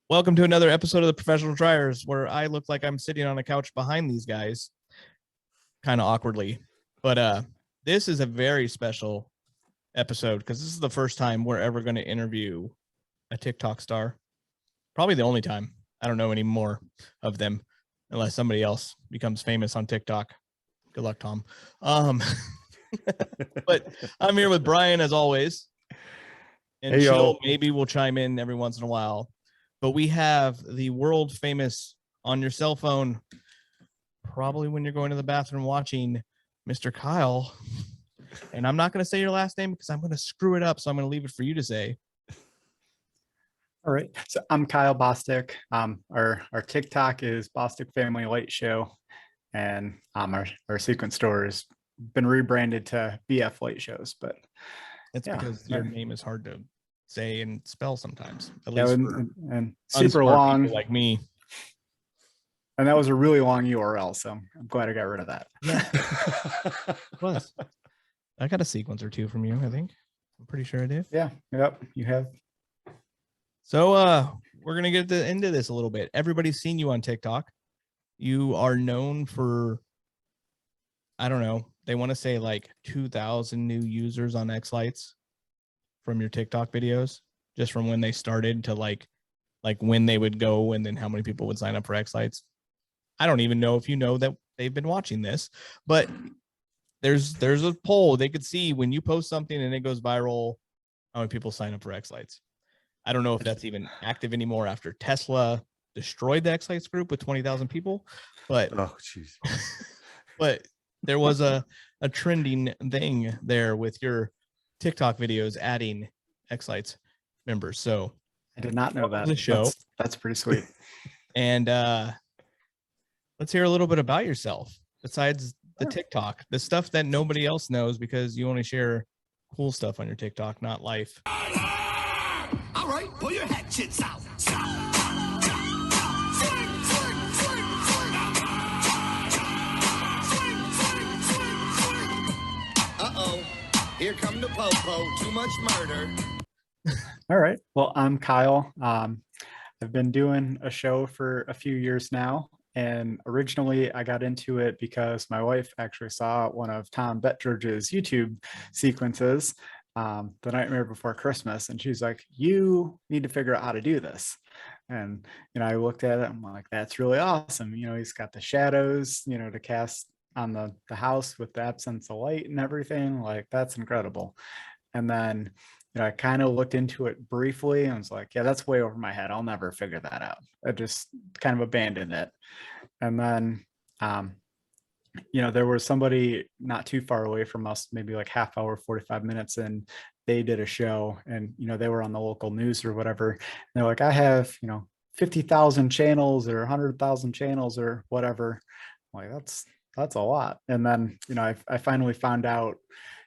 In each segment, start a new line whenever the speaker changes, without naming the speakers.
Welcome to another episode of the Professional Dryers, where I look like I'm sitting on a couch behind these guys, kind of awkwardly. But this is a very special episode because this is the first time we're ever going to interview a TikTok star. Probably the only time. I don't know any more of them unless somebody else becomes famous on TikTok. Good luck, Tom. But I'm here with Brian as always. And
Hey,
Chill maybe will chime in every once in a while. But we have the world famous on your cell phone, probably when you're going to the bathroom watching, Mr. Kyle. And I'm not going to say your last name because I'm going to screw it up. So I'm going to leave it for you to say.
All right. So I'm Kyle Bostick. Our TikTok is Bostick Family Light Show. And our sequence store has been rebranded to BF Light Shows. But
it's because your name is hard to say and spell sometimes, at
least
and
super long
like me.
And that was a really long URL, so I'm glad I got rid of that.
Yeah. It was. I got a sequence or two from you, I think. I'm pretty sure I did.
Yeah. Yep. You have.
So we're gonna get into this a little bit. Everybody's seen you on TikTok. You are known for, I don't know, they want to say like 2,000 new users on X-Lights from your TikTok videos, just from when they started to like when they would go and then how many people would sign up for X-Lights. I don't even know if you know that they've been watching this, but there's a poll. They could see when you post something and it goes viral, how many people sign up for X-Lights. I don't know if that's even active anymore after Tesla destroyed the X-Lights group with 20,000 people, but
oh jeez.
But there was a trending thing there with your TikTok videos adding X-Lights members. So
I did not know that.
The show.
That's pretty sweet.
And let's hear a little bit about yourself besides the TikTok, the stuff that nobody else knows because you only share cool stuff on your TikTok, not life.
All right, pull your hatchets out. Uh-oh, here come the po-po, too much murder.
All right, well, I'm Kyle. I've been doing a show for a few years now, and originally I got into it because my wife actually saw one of Tom Betgeorge's YouTube sequences, The Nightmare Before Christmas, and she's like, you need to figure out how to do this. And I looked at it, I'm like, that's really awesome. He's got the shadows, to cast on the house with the absence of light and everything. Like, that's incredible. And then I kind of looked into it briefly and was like, yeah, that's way over my head. I'll never figure that out. I just kind of abandoned it. And then, there was somebody not too far away from us, maybe like half hour, 45 minutes. And they did a show and, they were on the local news or whatever. And they're like, I have, 50,000 channels or 100,000 channels or whatever. I'm like, that's a lot. And then, I finally found out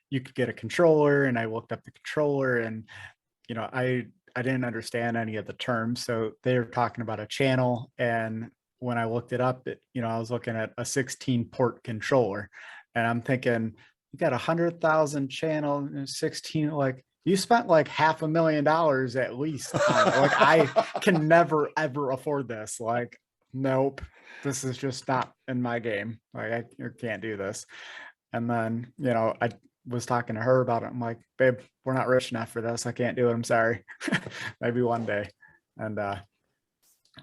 you could get a controller, and I looked up the controller, and I didn't understand any of the terms. So they were talking about a channel, and when I looked it up, I was looking at a 16 port controller, and I'm thinking, you got 100,000 channel and 16, like you spent like $500,000 at least. Like I can never ever afford this. Like, nope, this is just not in my game. Like I can't do this. And then, I was talking to her about it. I'm like, babe, we're not rich enough for this. I can't do it. I'm sorry. Maybe one day. And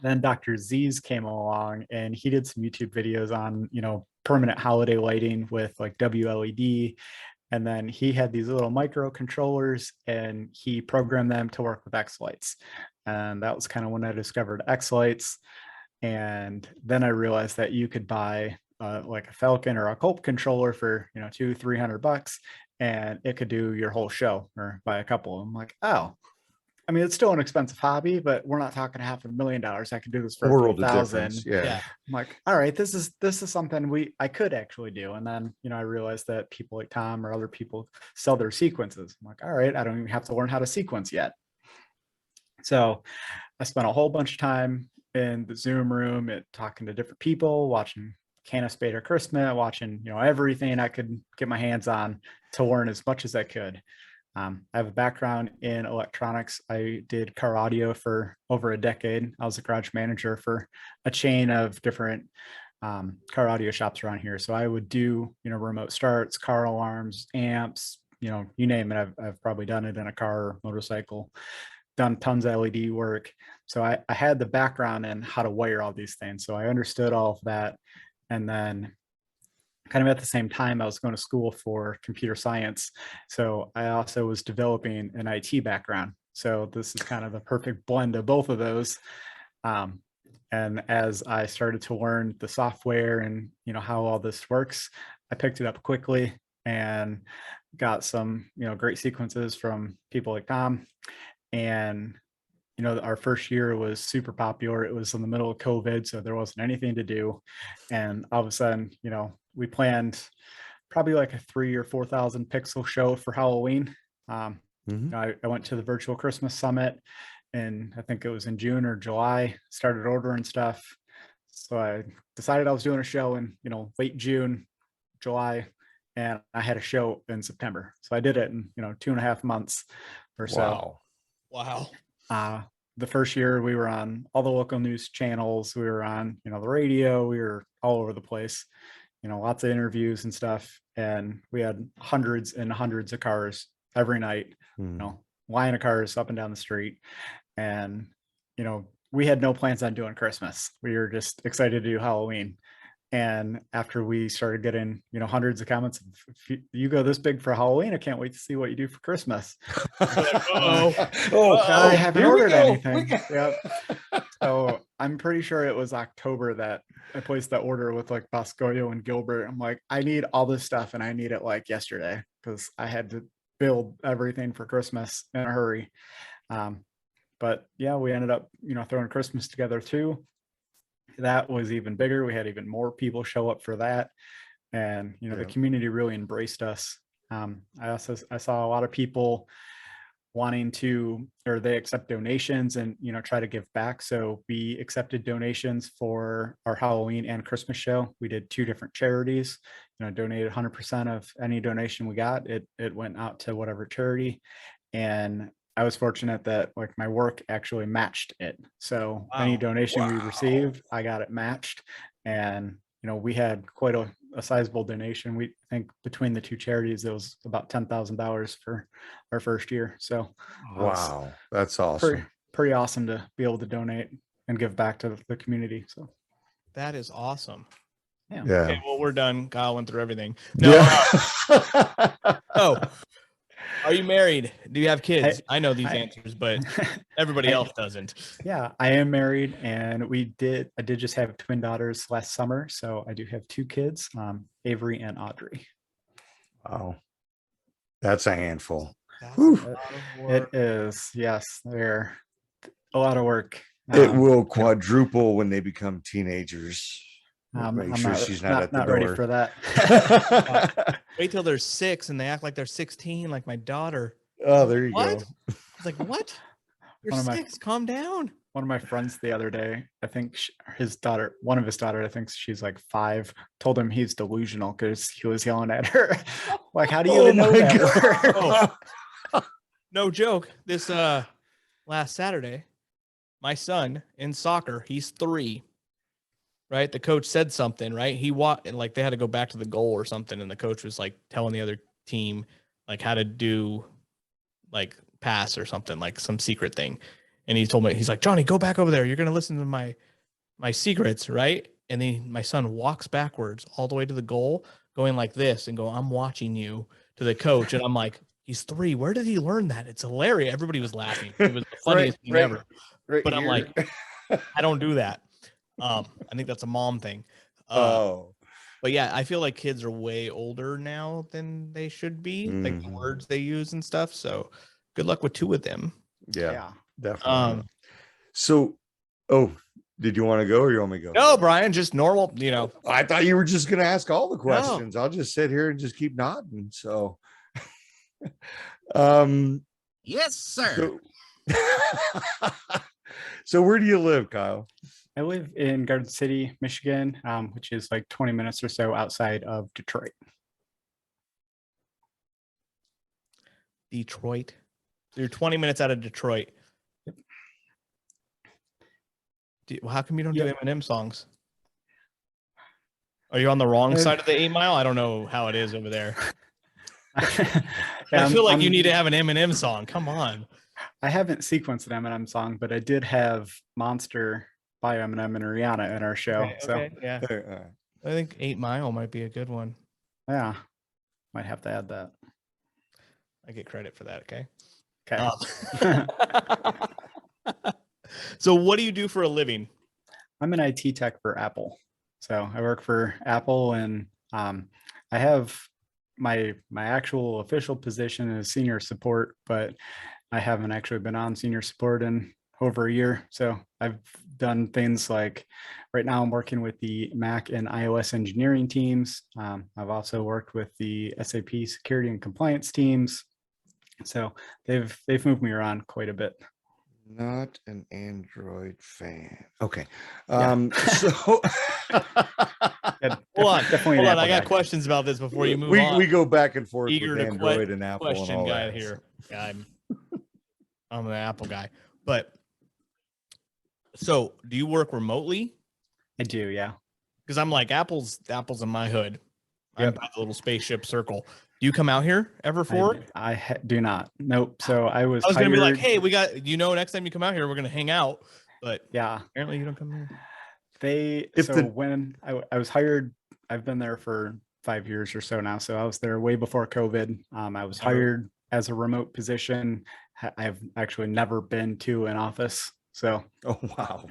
then Dr. Z's came along and he did some YouTube videos on, permanent holiday lighting with like WLED. And then he had these little microcontrollers and he programmed them to work with X-Lights. And that was kind of when I discovered X-Lights. And then I realized that you could buy like a Falcon or a Colt controller for $200-300, and it could do your whole show, or buy a couple. I'm like, oh, I mean, it's still an expensive hobby, but we're not talking $500,000. I could do this for $1,000.
Yeah.
I'm like, all right, this is something I could actually do. And then I realized that people like Tom or other people sell their sequences. I'm like, all right, I don't even have to learn how to sequence yet. So I spent a whole bunch of time in the Zoom room talking to different people, watching Canna Spader Christmas, watching everything I could get my hands on to learn as much as I could. I have a background in electronics. I did car audio for over a decade. I was a garage manager for a chain of different car audio shops around here. So I would do, remote starts, car alarms, amps, you name it. I've probably done it in a car or motorcycle, done tons of LED work. So I had the background in how to wire all these things. So I understood all of that. And then kind of at the same time, I was going to school for computer science. So I also was developing an IT background. So this is kind of the perfect blend of both of those. And as I started to learn the software and, how all this works, I picked it up quickly and got some, great sequences from people like Tom. And our first year was super popular. It was in the middle of COVID, so there wasn't anything to do. And all of a sudden, we planned probably like a 3,000 or 4,000 pixel show for Halloween. I went to the virtual Christmas summit, and I think it was in June or July, started ordering stuff. So I decided I was doing a show in, late June, July, and I had a show in September. So I did it in, 2.5 months or so.
Wow.
The first year we were on all the local news channels. We were on, the radio. We were all over the place, lots of interviews and stuff. And we had hundreds and hundreds of cars every night, line of cars up and down the street. And, we had no plans on doing Christmas. We were just excited to do Halloween. And after we started getting, hundreds of comments, if you go this big for Halloween, I can't wait to see what you do for Christmas. I haven't ordered anything. Yep. So I'm pretty sure it was October that I placed that order with like Boscoyo and Gilbert. I'm like, I need all this stuff and I need it like yesterday because I had to build everything for Christmas in a hurry. But yeah, we ended up, throwing Christmas together too. That was even bigger. We had even more people show up for that. And, the community really embraced us. I saw a lot of people wanting to, or they accept donations and, try to give back. So we accepted donations for our Halloween and Christmas show. We did 2 different charities, donated 100% of any donation we got. It went out to whatever charity. And I was fortunate that like my work actually matched it. So any donation we received, I got it matched. And, we had quite a sizable donation. We think between the 2 charities, it was about $10,000 for our first year. So
wow, that's awesome.
Pretty awesome to be able to donate and give back to the community. So
that is awesome.
Yeah.
Okay, well, we're done. Kyle went through everything. Are you married? Do you have kids? I know these answers, but everybody else doesn't.
Yeah, I am married, and I did just have twin daughters last summer. So I do have 2 kids, Avery and Audrey.
Wow. That's a handful.
That's a lot of work.
It is. Yes, they're a lot of work.
It will quadruple when they become teenagers. Make
I'm
sure she's not at the
not
door.
ready for that.
Wait till they're 6 and they act like they're 16, like my daughter.
Oh, there you
What?
go.
I was like, what? You're
One of my-
6. Calm down.
One of my friends the other day, I think one of his daughters, I think she's like 5, told him he's delusional because he was yelling at her. Like, how do you even know that?
No joke. This last Saturday, my son in soccer, he's 3. Right, the coach said something. Right, he walked like they had to go back to the goal or something, and the coach was like telling the other team like how to do like pass or something, like some secret thing. And he told me, he's like, Johnny, go back over there. You're gonna listen to my secrets, right? And then my son walks backwards all the way to the goal, going like this, and go, I'm watching you, to the coach. And I'm like, he's 3. Where did he learn that? It's hilarious. Everybody was laughing. It was the funniest thing ever. But I'm like, I don't do that. I think that's a mom thing. But yeah, I feel like kids are way older now than they should be, like the words they use and stuff. So good luck with 2 of them.
Yeah, definitely. So, did you want to go or you want me to go?
No, Brian, just normal,
I thought you were just going to ask all the questions. No. I'll just sit here and just keep nodding. So,
yes, sir.
So where do you live, Kyle?
I live in Garden City, Michigan, which is like 20 minutes or so outside of Detroit.
Detroit. So you're 20 minutes out of Detroit. How come you don't do Eminem songs? Are you on the wrong side of the 8 Mile? I don't know how it is over there. I feel like you need to have an Eminem song. Come on.
I haven't sequenced an Eminem song, but I did have Monster by Eminem and Rihanna in our show.
Okay, yeah. I think 8 Mile might be a good one.
Yeah, might have to add that.
I get credit for that. Okay. So what do you do for a living?
I'm an IT tech for Apple. So I work for Apple, and I have my actual official position is senior support, but I haven't actually been on senior support in over a year. So I've done things like right now I'm working with the Mac and iOS engineering teams. I've also worked with the SAP security and compliance teams. So they've moved me around quite a bit.
Not an Android fan. Okay.
Hold on. I got questions about this before you move on.
We go back and forth
Eager
with Android and Apple and all
guy
that.
Here. I'm an Apple guy. But so do you work remotely?
I do, yeah.
Because I'm like Apple's in my hood. I'm by the little spaceship circle. Do you come out here ever for it?
I do not. Nope. So I was
gonna be like, hey, next time you come out here, we're gonna hang out. But
yeah,
apparently you don't come here.
When I was hired, I've been there for 5 years or so now. So I was there way before COVID. I was hired as a remote position. I've actually never been to an office. So
wow.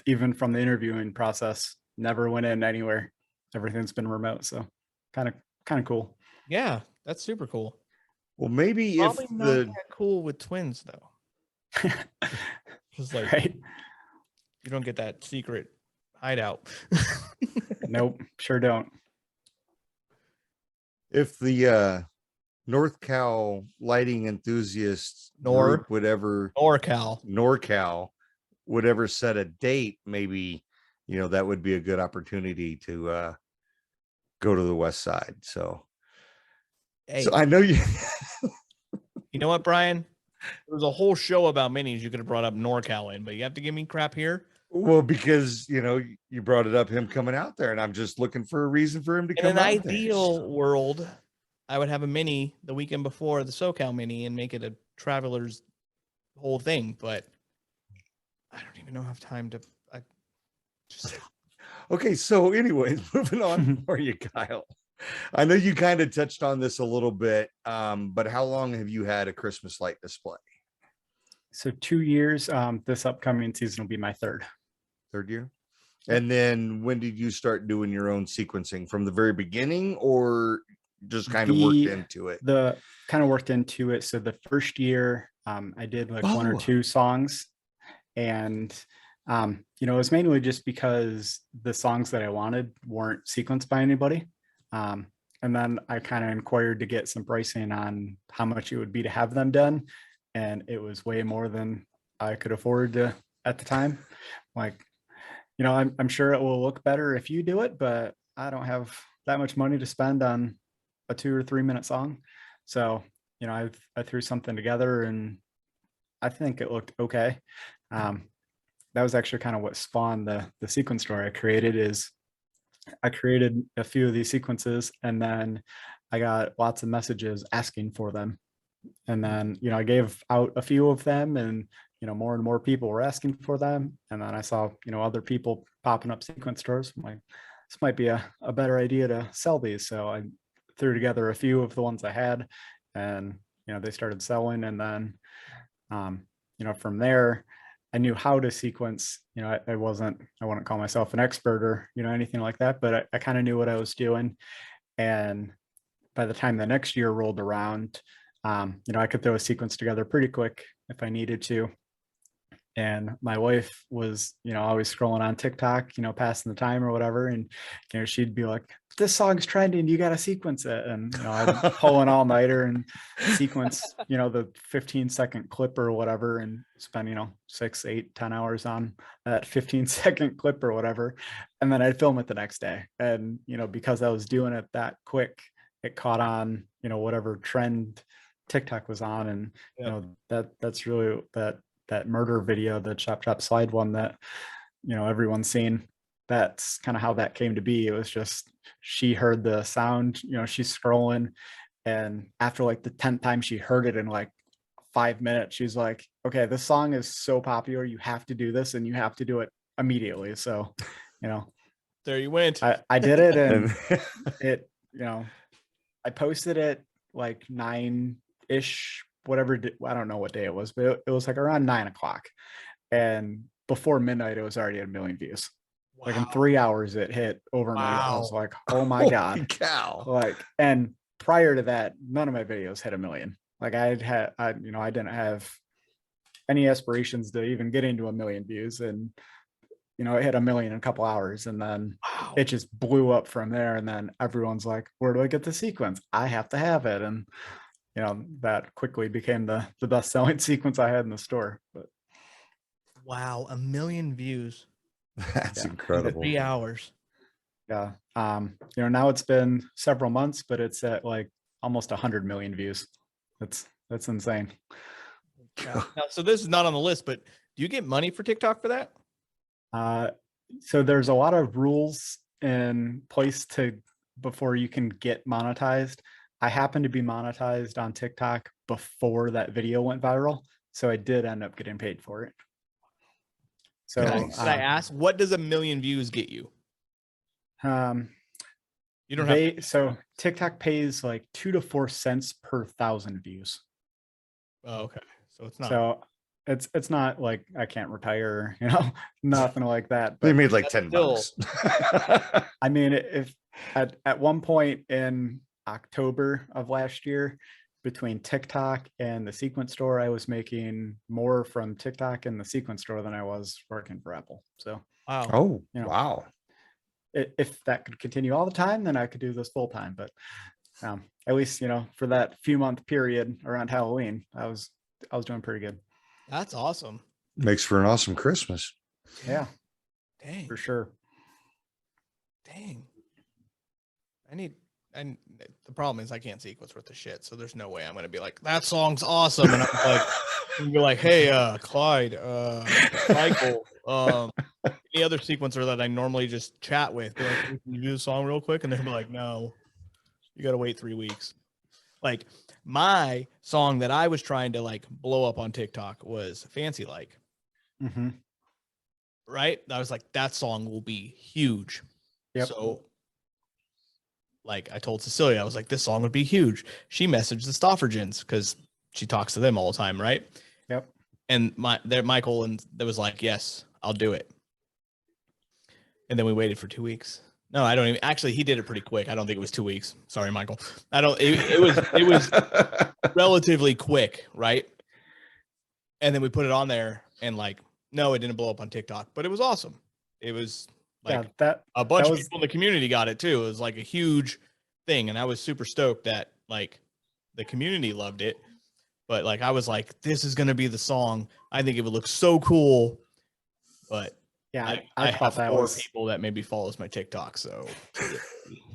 Even from the interviewing process, never went in anywhere. Everything's been remote. So kind of cool.
Yeah, that's super cool.
Well, maybe
Probably
if
not that cool with twins though. Just like
right.
You don't get that secret hideout.
Nope, sure don't.
If the NorCal lighting enthusiasts group would ever NorCal would ever set a date, maybe that would be a good opportunity to go to the West Side. So I know you.
You know what, Brian? There was a whole show about minis. You could have brought up NorCal in, but you have to give me crap here.
Well, because you brought it up, him coming out there, and I'm just looking for a reason for him to come out there. In an
ideal world, I would have a mini the weekend before the SoCal mini and make it a traveler's whole thing, but I don't even know have time to.
Okay, so anyways, moving on for you, Kyle. I know you kind of touched on this a little bit, but how long have you had a Christmas light display?
So 2 years. This upcoming season will be my third
year. And then when did you start doing your own sequencing? From the very beginning, or just kind of worked into it?
Worked into it. So the first year, I did like 1 or 2 songs, and it was mainly just because the songs that I wanted weren't sequenced by anybody. And then I kind of inquired to get some pricing on how much it would be to have them done. And it was way more than I could afford to at the time. Like, I'm sure it will look better if you do it, but I don't have that much money to spend on a 2 or 3 minute song. So, I threw something together and I think it looked okay. That was actually kind of what spawned the sequence story I created. I created a few of these sequences, and then I got lots of messages asking for them. And then, I gave out a few of them, and, more and more people were asking for them. And then I saw, other people popping up sequence stores. I'm like, this might be a better idea to sell these. So I threw together a few of the ones I had, and, they started selling. And then, from there, I knew how to sequence. I wouldn't call myself an expert or, anything like that, but I kind of knew what I was doing. And by the time the next year rolled around, I could throw a sequence together pretty quick if I needed to. And my wife was, always scrolling on TikTok, passing the time or whatever. And, she'd be like, this song's trending, you got to sequence it. And, I'd pull an all-nighter and sequence, the 15-second clip or whatever, and spend, 6, 8, 10 hours on that 15-second clip or whatever. And then I'd film it the next day. And, because I was doing it that quick, it caught on, whatever trend TikTok was on, and
Yep.
you know, that's really that murder video, the chop chop slide one that, you know, everyone's seen. That's kind of how that came to be. It was just, she heard the sound, you know, she's scrolling, and after like the 10th time she heard it in like 5 minutes, she's like, okay, this song is so popular, you have to do this, and you have to do it immediately. So, you know,
There you went.
I did it, and
And
it, you know, I posted it like 9-ish, whatever, I don't know what day it was, but it was like around 9 o'clock. And before midnight, it was already at 1 million views. Like in 3 hours, it hit over 1 million. I was
Wow.
like, oh my
holy
God.
cow.
Like, and prior to that, none of my videos hit 1 million. Like I didn't have any aspirations to even get into 1 million views. And, you know, it hit 1 million in a couple hours, and then
Wow.
it just blew up from there. And then everyone's like, where do I get the sequence? I have to have it. And, you know, that quickly became the best selling sequence I had in the store. But
Wow. 1 million views
That's
Yeah.
in
incredible.
3 hours.
yeah, you know, now it's been several months, but it's at like almost 100 million views. That's insane.
Now, so this is not on the list, but do you get money for TikTok for that?
So there's a lot of rules in place before you can get monetized. I happen to be monetized on TikTok before that video went viral, so I did end up getting paid for it. So
Can I ask, what does 1 million views get you? You don't have.
so TikTok pays like 2 to 4 cents per 1,000 views.
Oh, okay. So it's not.
So it's not like I can't retire, you know, nothing like that.
They
But
made like
that's
10
still-
bucks.
I mean, if at one point in October of last year, between TikTok and the sequence store, I was making more from TikTok and the sequence store than I was working for Apple. So
Wow.
Oh,
You know.
wow.
if that could continue all the time, then I could do this full time. But at least, you know, for that few month period around Halloween, I was doing pretty good.
That's awesome.
Makes for an awesome Christmas.
Yeah,
Dang.
for sure.
Dang. And the problem is I can't sequence worth of shit. So there's no way I'm gonna be like, that song's awesome. And I'm like, and be like, hey, Clyde, Michael, any other sequencer that I normally just chat with, be like, hey, can you do the song real quick? And they'll be like, no, you gotta wait 3 weeks. Like my song that I was trying to like blow up on TikTok was Fancy Like.
Mm-hmm.
Right? I was like, that song will be huge.
Yep.
So like I told Cecilia, I was like, this song would be huge. She messaged the Stoffergens because she talks to them all the time, right?
Yep.
And Michael and there was like, yes, I'll do it. And then we waited for 2 weeks. No, I don't even actually he did it pretty quick. I don't think it was 2 weeks. Sorry, Michael. It was relatively quick, right? And then we put it on there and like, no, it didn't blow up on TikTok, but it was awesome. It was like a bunch of people in the community got it too. It was like a huge thing. And I was super stoked that like the community loved it. But like, I was like, this is going to be the song. I think it would look so cool. But
yeah,
I
thought
have 4 people that maybe follows my TikTok. So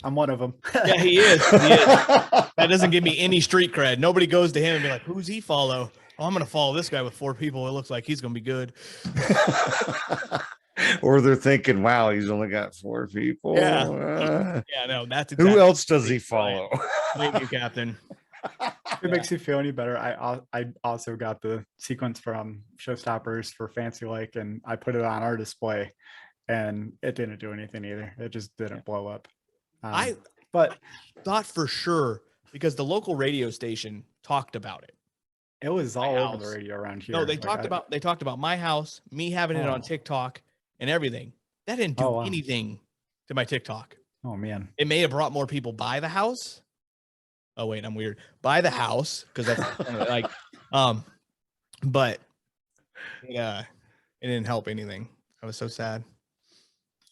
I'm one of them.
yeah, he is. That doesn't give me any street cred. Nobody goes to him and be like, who's he follow? Oh, I'm going to follow this guy with 4 people. It looks like he's going to be good.
Or they're thinking, wow, he's only got 4 people.
Yeah. Yeah, no, that's exactly
Who else does he follow?
Thank you, Captain.
If it makes you feel any better, I also got the sequence from Showstoppers for Fancy Like, and I put it on our display, and it didn't do anything either. It just didn't blow up.
I
But
thought for sure because the local radio station talked about it.
it was
My
all over the
house.
radio around here.
No, they
Like,
talked about my house, me having it on
Oh.
TikTok and everything. That didn't do
Oh, wow.
anything to my TikTok.
Oh man.
It may have brought more people by the house. Oh wait, I'm weird. By the house because that's like, but yeah, it didn't help anything. I was so sad.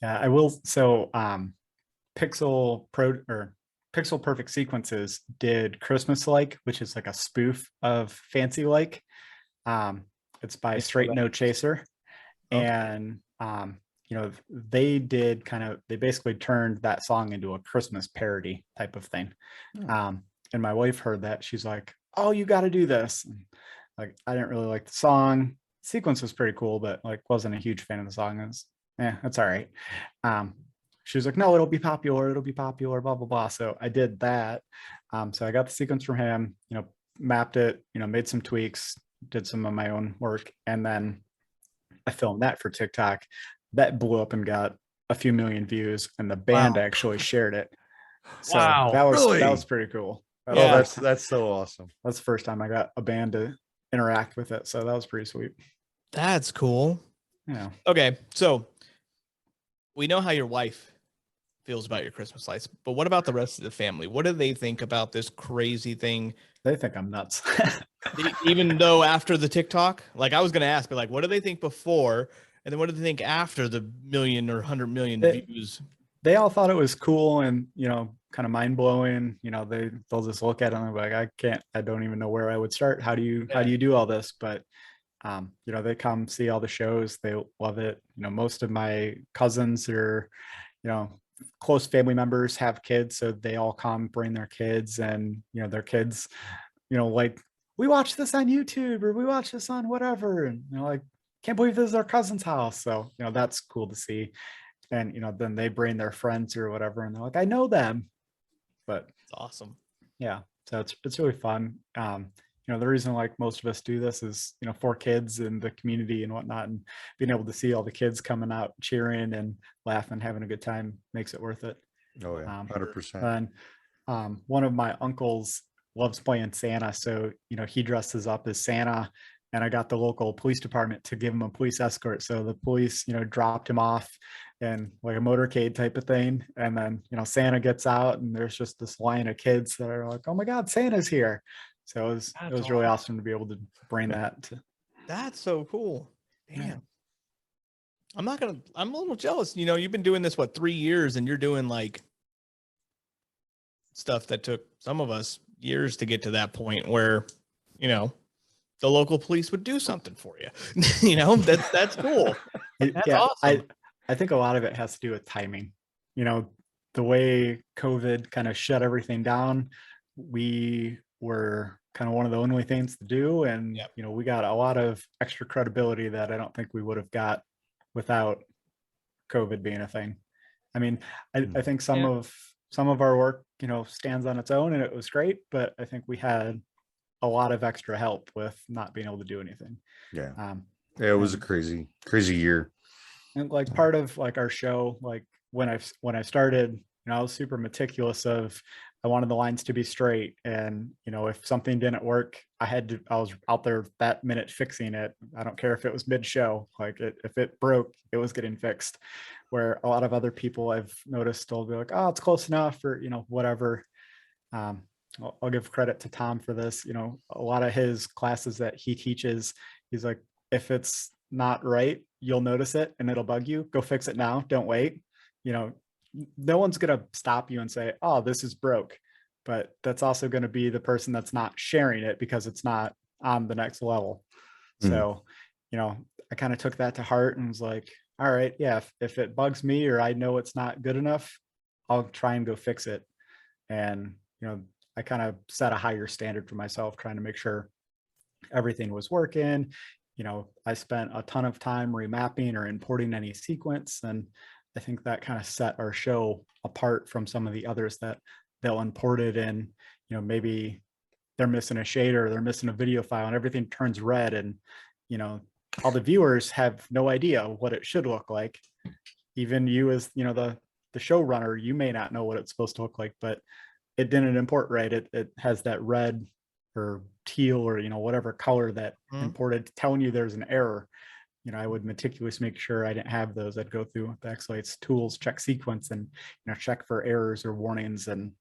Yeah, I will. So, Pixel Perfect Sequences did Christmas Like, which is like a spoof of Fancy Like. It's by Straight No Chaser,
Okay.
and you know, they basically turned that song into a Christmas parody type of thing. And my wife heard that, she's like, oh, you got to do this. And, like, I didn't really like the song. Sequence was pretty cool, but like wasn't a huge fan of the song. It was, that's all right. She was like, no, it'll be popular, blah blah blah. So I did that. So I got the sequence from him, mapped it, made some tweaks, did some of my own work, and then I filmed that for TikTok. That blew up and got a few million views, and the band actually shared it. So that was pretty cool.
That's so awesome.
That's the first time I got a band to interact with it. So that was pretty sweet.
That's cool.
Yeah.
Okay. So we know how your wife feels about your Christmas lights, but what about the rest of the family? What do they think about this crazy thing?
They think I'm nuts.
Even though after the TikTok, like I was going to ask, but like, what do they think before? And then what do they think after the million or 100 million views?
They all thought it was cool and, kind of mind blowing. They'll just look at it and they're like, I don't even know where I would start. How do you do all this? But, they come see all the shows. They love it. Most of my cousins are, close family members have kids. So they all come bring their kids and, their kids, like, we watch this on YouTube or we watch this on whatever. And like, can't believe this is our cousin's house. So, that's cool to see. And, then they bring their friends or whatever. And they're like, I know them. But
it's awesome.
Yeah. So it's really fun. The reason like most of us do this is, for kids and the community and whatnot, and being able to see all the kids coming out cheering and laughing, having a good time makes it worth it.
Oh yeah. 100%.
And one of my uncles loves playing Santa. So, he dresses up as Santa, and I got the local police department to give him a police escort. So the police, dropped him off in like a motorcade type of thing. And then, Santa gets out and there's just this line of kids that are like, oh my God, Santa's here. So it was really awesome to be able to bring that to.
That's so cool. Damn.
Yeah.
I'm a little jealous. You've been doing this, 3 years, and you're doing like stuff that took some of us years to get to that point where, the local police would do something for you. That's cool. That's awesome.
I think a lot of it has to do with timing. The way COVID kind of shut everything down, we were kind of one of the only things to do. And, we got a lot of extra credibility that I don't think we would have got without COVID being a thing. I mean, I think some of our work, stands on its own and it was great, but I think we had a lot of extra help with not being able to do anything.
Yeah. It was a crazy year.
And like part of like our show, like when I started, I was super meticulous of, I wanted the lines to be straight. And, if something didn't work, I was out there that minute fixing it. I don't care if it was mid show, like if it broke, it was getting fixed. Where a lot of other people I've noticed will be like, oh, it's close enough, or, whatever. I'll give credit to Tom for this. A lot of his classes that he teaches, he's like, if it's not right, you'll notice it and it'll bug you. Go fix it now. Don't wait. No one's going to stop you and say, oh, this is broke. But that's also going to be the person that's not sharing it because it's not on the next level. So, I kind of took that to heart and was like, all right, yeah, if it bugs me or I know it's not good enough, I'll try and go fix it. And, I kind of set a higher standard for myself, trying to make sure everything was working. I spent a ton of time remapping or importing any sequence. And I think that kind of set our show apart from some of the others that they'll import it in, maybe they're missing a shader, they're missing a video file and everything turns red. And, all the viewers have no idea what it should look like. Even you as, the showrunner, you may not know what it's supposed to look like, but it didn't import right. It has that red or teal or, whatever color that imported, telling you there's an error. I would meticulously make sure I didn't have those. I'd go through the X-Lights tools, check sequence and, check for errors or warnings and,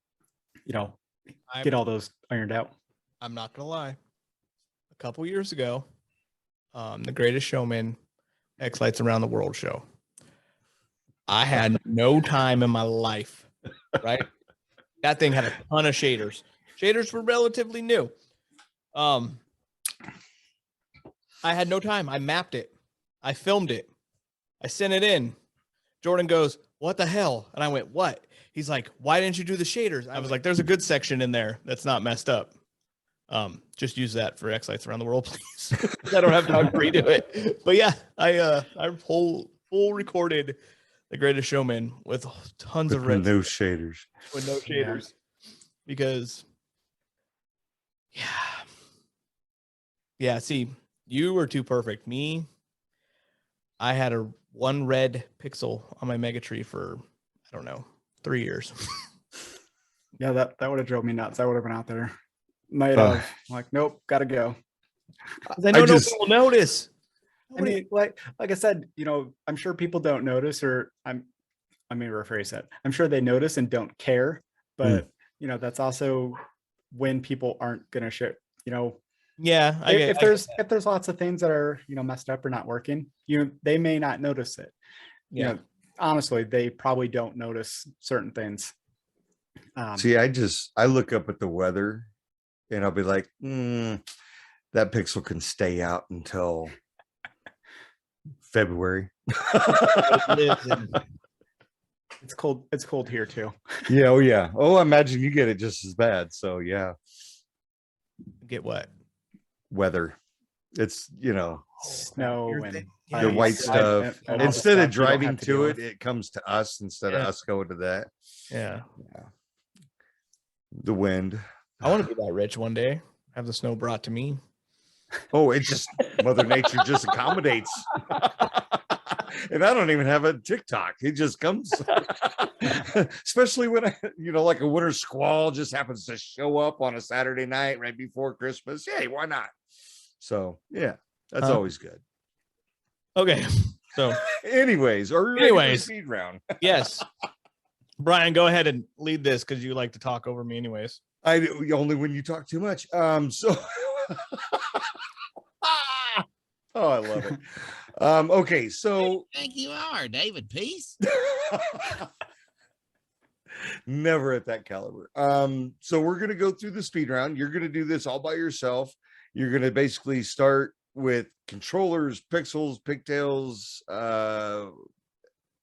get all those ironed out.
I'm not going to lie. A couple years ago, the Greatest Showman X-Lights Around the World show, I had no time in my life, right? That thing had a ton of shaders. Shaders were relatively new. I had no time. I mapped it. I filmed it. I sent it in. Jordan goes, what the hell? And I went, what? He's like, why didn't you do the shaders? I was like, there's a good section in there that's not messed up. Just use that for X lights around the world, please. I don't have time to redo it. But yeah, I full recorded The Greatest Showman with tons of red
no shaders.
with no shaders because yeah. See, you were too perfect. Me, I had one red pixel on my Mega Tree for I don't know 3 years.
Yeah, that would have drove me nuts. I would have been out there. Might have like, nope, gotta go.
I know nobody will notice.
I mean, like I said, I'm sure people don't notice, or let me rephrase that. I'm sure they notice and don't care, but that's also when people aren't gonna share.
Yeah,
if there's lots of things that are messed up or not working, they may not notice it.
Yeah,
honestly, they probably don't notice certain things.
See, I look up at the weather, and I'll be like, that pixel can stay out until February.
It's cold. It's cold here too.
Yeah. Oh, yeah. Oh, I imagine you get it just as bad. So yeah.
Get what?
Weather. It's
snow
the
and
white stuff.
and
Instead of driving to it, it comes to us instead of us going to that.
Yeah.
The wind.
I want to be that rich one day. Have the snow brought to me.
Oh, it just Mother Nature just accommodates. And I don't even have a TikTok. It just comes. Especially when like a winter squall just happens to show up on a Saturday night right before Christmas. Hey, why not? So yeah, that's always good.
Okay. So
anyways, speed round.
Yes. Brian, go ahead and lead this because you like to talk over me anyways.
I do, only when you talk too much. So oh, I love it. Okay, so
I think you are David Peace.
Never at that caliber. So we're gonna go through the speed round. You're gonna do this all by yourself. You're gonna basically start with controllers, pixels, pigtails,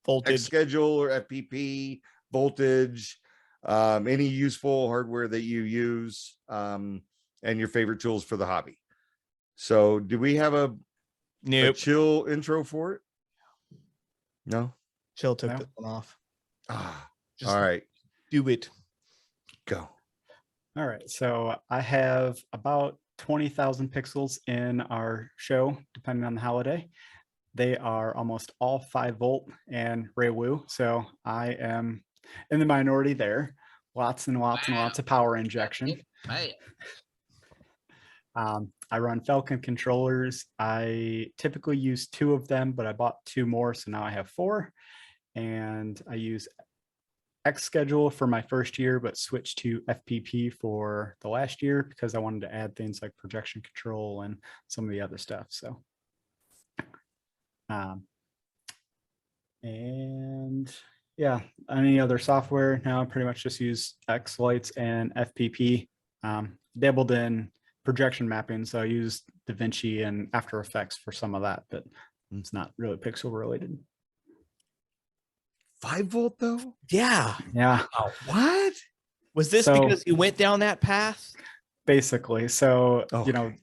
voltage,
X schedule or FPP, voltage, any useful hardware that you use, and your favorite tools for the hobby. So do we have a chill intro for it? No?
Chill took this one off.
All right.
Do it.
Go.
All right. So I have about 20,000 pixels in our show, depending on the holiday. They are almost all 5-volt and Raywu. So I am in the minority there. Lots and lots and lots of power injection. I run Falcon controllers. I typically use 2 of them, but I bought 2 more. So now I have 4. And I use X schedule for my first year, but switched to FPP for the last year because I wanted to add things like projection control and some of the other stuff. So, and yeah, any other software now I pretty much just use X lights and FPP. Dabbled in projection mapping, so I use DaVinci and After Effects for some of that, but it's not really pixel related.
5-volt though?
Yeah.
Oh, what?
Was this because you went down that path?
Basically. So,
okay.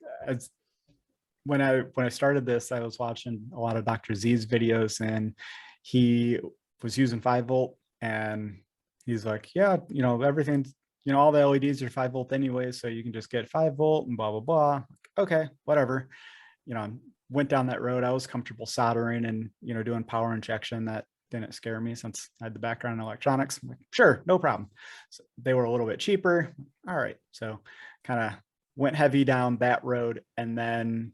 When I started this, I was watching a lot of Dr. Z's videos, and he was using 5-volt, and he's like, yeah, everything's, all the LEDs are 5-volt anyway, so you can just get 5-volt and blah, blah, blah. Okay, whatever. Went down that road. I was comfortable soldering and, doing power injection. That didn't scare me since I had the background in electronics. I'm like, sure, no problem. So they were a little bit cheaper. All right. So kind of went heavy down that road. And then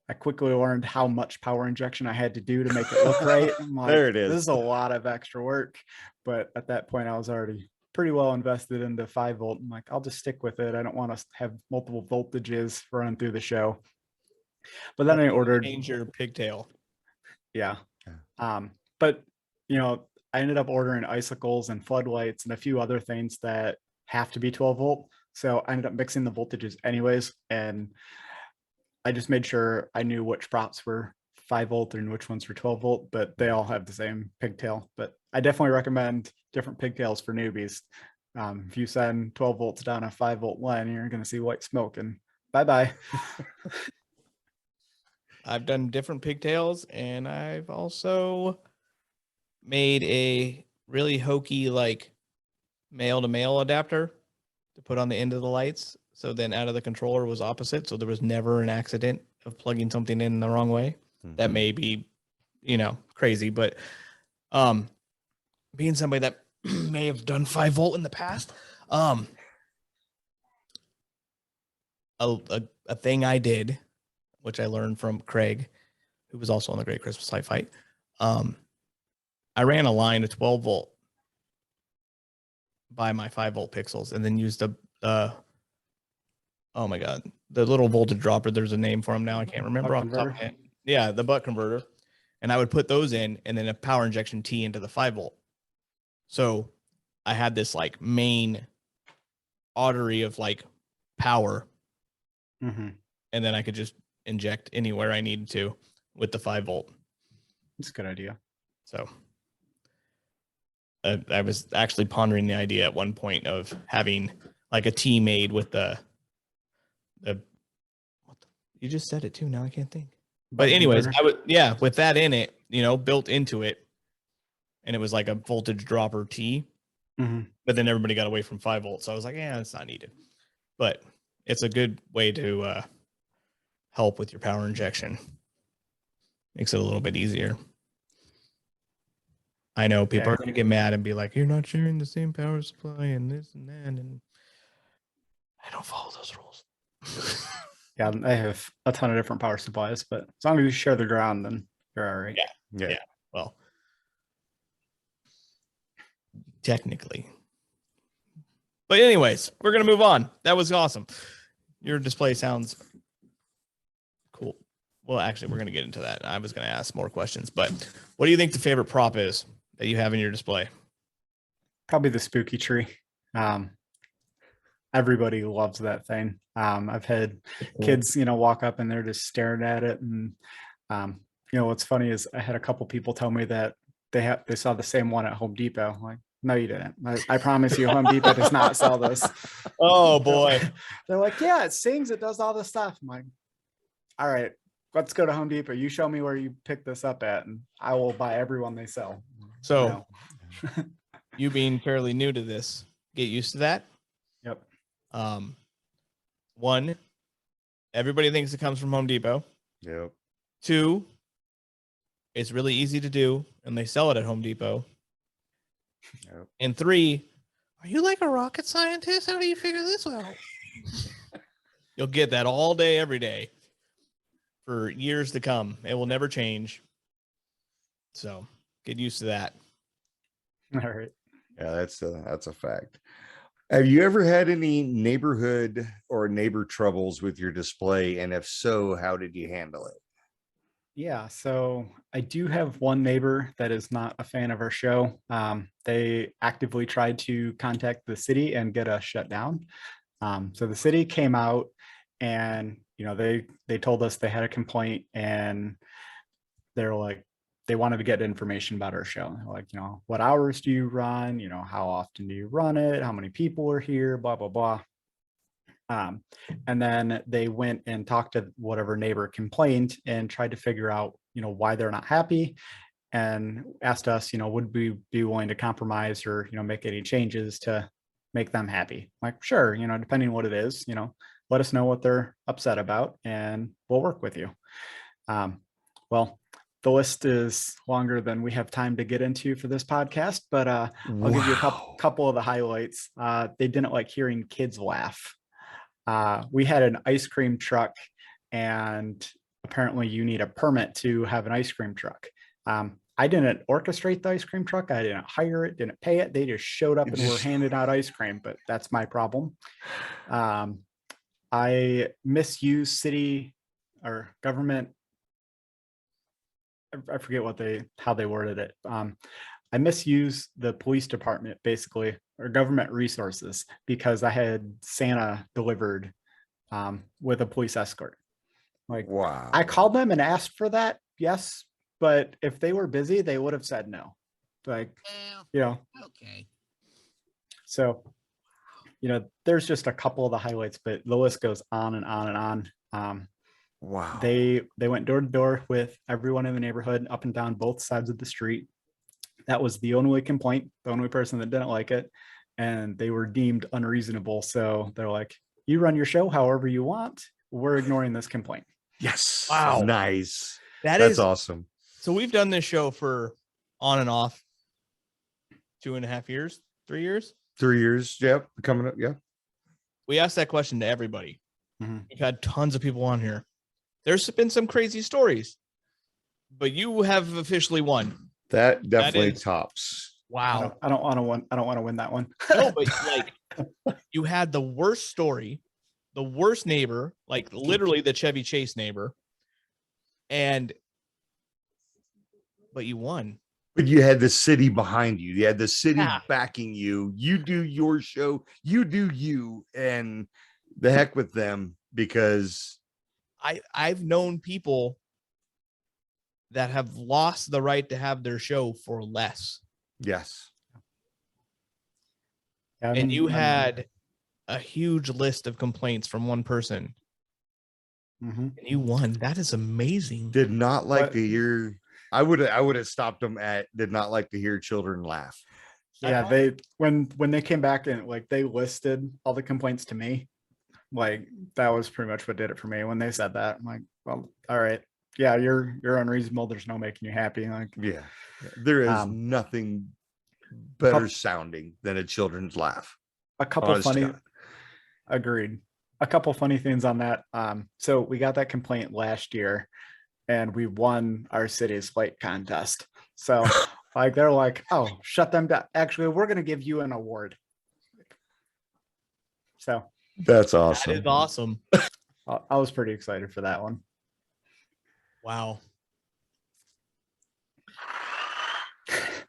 I quickly learned how much power injection I had to do to make it look right. I'm like,
there it is.
This is a lot of extra work. But at that point, I was already pretty well invested into 5-volt. I'm like, I'll just stick with it. I don't want to have multiple voltages running through the show. But then I ordered.
Change your pigtail.
Yeah. But I ended up ordering icicles and floodlights and a few other things that have to be 12-volt. So I ended up mixing the voltages anyways. And I just made sure I knew which props were 5-volt and which ones were 12-volt, but they all have the same pigtail. But I definitely recommend different pigtails for newbies. If you send 12 volts down a 5-volt line, you're going to see white smoke and bye-bye.
I've done different pigtails, and I've also made a really hokey like male to male adapter to put on the end of the lights. So then out of the controller was opposite. So there was never an accident of plugging something in the wrong way. That may be, crazy, but being somebody that may have done 5-volt in the past, a thing I did, which I learned from Craig, who was also on the Great Christmas Light Fight. I ran a line of 12-volt by my 5-volt pixels, and then used oh my god, the little voltage dropper. There's a name for them now. I can't remember off the top of my head. Yeah, the buck converter. And I would put those in, and then a power injection T into the 5-volt. So I had this like main artery of like power, and then I could just inject anywhere I needed to with the 5-volt.
It's a good idea.
So I was actually pondering the idea at one point of having like a T made with you just said it too. Now I can't think. But anyways, with that in it, built into it, and it was like a voltage dropper T. But then everybody got away from 5-volt, so I was like, yeah, it's not needed. But it's a good way to help with your power injection. Makes it a little bit easier. I know people are going to get mad and be like, you're not sharing the same power supply and this and that, and I don't follow those rules.
Yeah, I have a ton of different power supplies, but as long as you share the ground, then you're all right.
Yeah. Well, technically. But anyways, we're going to move on. That was awesome. Your display sounds cool. Well, actually, we're going to get into that. I was going to ask more questions, but what do you think the favorite prop is that you have in your display?
Probably the spooky tree. Everybody loves that thing. I've had kids, walk up and they're just staring at it. And, what's funny is I had a couple people tell me that they saw the same one at Home Depot. I'm like, no, you didn't. I promise you, Home Depot does not sell this.
Oh boy.
They're like, yeah, it sings. It does all this stuff. I'm like, all right, let's go to Home Depot. You show me where you picked this up at, and I will buy every one they sell.
So you being fairly new to this, get used to that.
Yep.
One, everybody thinks it comes from Home Depot.
Yep.
2, it's really easy to do, and they sell it at Home Depot.
Yep.
And 3, are you like a rocket scientist? How do you figure this out? You'll get that all day, every day, for years to come. It will never change. So get used to that.
All right.
Yeah, that's a fact. Have you ever had any neighborhood or neighbor troubles with your display? And if so, how did you handle it?
Yeah, so I do have one neighbor that is not a fan of our show. They actively tried to contact the city and get us shut down. So the city came out and, they told us they had a complaint, and they're like, they wanted to get information about our show. They're like, what hours do you run? How often do you run it? How many people are here? Blah, blah, blah. And then they went and talked to whatever neighbor complained and tried to figure out, why they're not happy, and asked us, would we be willing to compromise or, make any changes to make them happy? Like, sure, depending on what it is, let us know what they're upset about and we'll work with you. Well, the list is longer than we have time to get into for this podcast, but I'll give you a couple of the highlights. They didn't like hearing kids laugh. We had an ice cream truck, and apparently you need a permit to have an ice cream truck. I didn't orchestrate the ice cream truck. I didn't hire it, didn't pay it. They just showed up and were handing out ice cream, but that's my problem. I misuse city or government. I forget how they worded it. I misuse the police department, basically, or government resources, because I had Santa delivered with a police escort. Like,
wow.
I called them and asked for that, yes, but if they were busy, they would have said no. Like,
okay.
So there's just a couple of the highlights, but the list goes on and on and on.
Wow.
They went door to door with everyone in the neighborhood, up and down both sides of the street. That was the only complaint, the only person that didn't like it, and they were deemed unreasonable. So they're like, you run your show however you want. We're ignoring this complaint.
Yes.
Wow.
Nice.
That's
awesome.
So we've done this show for on and off 2.5 years, 3 years.
3 years. Yep. Coming up. Yeah.
We asked that question to everybody.
Mm-hmm.
We've had tons of people on here. There's been some crazy stories, but you have officially won.
That definitely tops.
Wow.
I don't want to win. I don't want to win that one.
No, but like you had the worst story, the worst neighbor, like literally the Chevy Chase neighbor. But you won.
But you had the city behind you. You had the city backing you. You do your show. You do you. And the heck with them, because
I've known people that have lost the right to have their show for less.
yes.
And you had a huge list of complaints from one person.
Mm-hmm.
And you won. That is amazing.
Did not like to hear. I would have stopped them at did not like to hear children laugh.
Yeah, they when they came back and like they listed all the complaints to me, like that was pretty much what did it for me. When they said that, I'm like, well, all right, yeah, you're unreasonable. There's no making you happy. Like,
yeah, there is nothing better sounding than a children's laugh.
A couple funny, agreed. A couple funny things on that. So we got that complaint last year, and we won our city's light contest. So like they're like, oh, shut them down. Actually, we're gonna give you an award. So
that's awesome.
That is awesome.
I was pretty excited for that one.
Wow.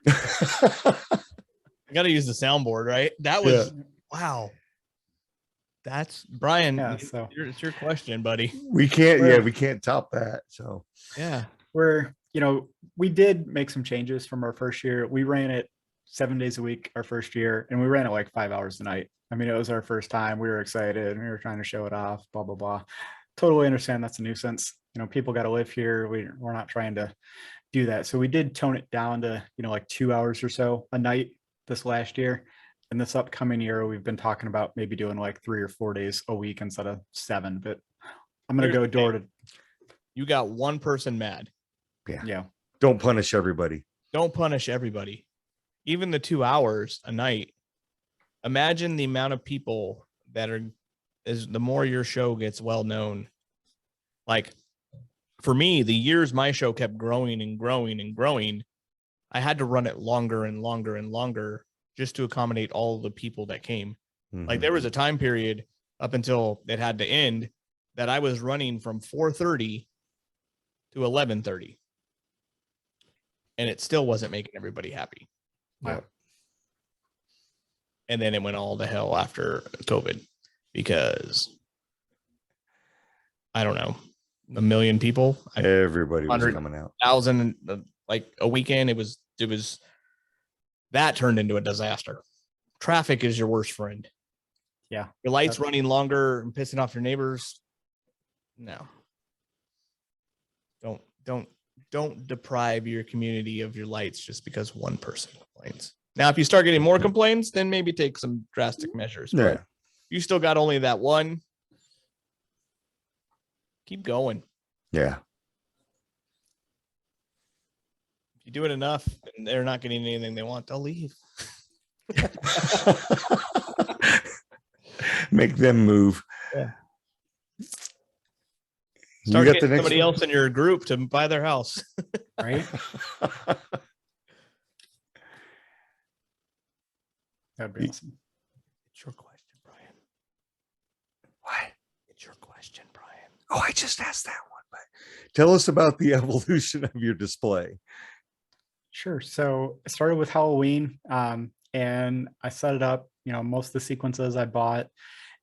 I got to use the soundboard, right? That was wow. That's Brian.
Yeah, so
it's your question, buddy.
We can't top that. So
yeah,
we did make some changes from our first year. We ran it 7 days a week our first year, and we ran it like 5 hours a night. I mean, it was our first time. We were excited. We were trying to show it off, blah, blah, blah. Totally understand that's a nuisance. People got to live here. We're not trying to do that. So we did tone it down to, like 2 hours or so a night this last year. And this upcoming year, we've been talking about maybe doing like 3 or 4 days a week instead of 7. But I'm going to go door to.
You got one person mad.
Yeah.
Don't punish everybody.
Don't punish everybody. Even the 2 hours a night. Imagine the amount of people that the more your show gets well known. Like for me, the years my show kept growing and growing and growing, I had to run it longer and longer and longer just to accommodate all the people that came. Mm-hmm. Like there was a time period up until it had to end that I was running from 4:30 to 11:30. And it still wasn't making everybody happy.
Wow.
And then it went all to hell after COVID because I don't know, 1 million people.
Everybody was coming out.
1,000 like a weekend. It was that turned into a disaster. Traffic is your worst friend.
Yeah.
Your lights running longer and pissing off your neighbors. No. Don't deprive your community of your lights just because one person complains. Now, if you start getting more complaints, then maybe take some drastic measures.
Yeah.
But you still got only that one. Keep going.
Yeah.
If you do it enough and they're not getting anything they want, they'll leave.
Make them move.
Yeah. Start getting somebody else in your group to buy their house.
Right? That'd be awesome.
It's your question, Brian.
What?
It's your question, Brian.
Oh, I just asked that one. But tell us about the evolution of your display.
Sure. So I started with Halloween, and I set it up, most of the sequences I bought.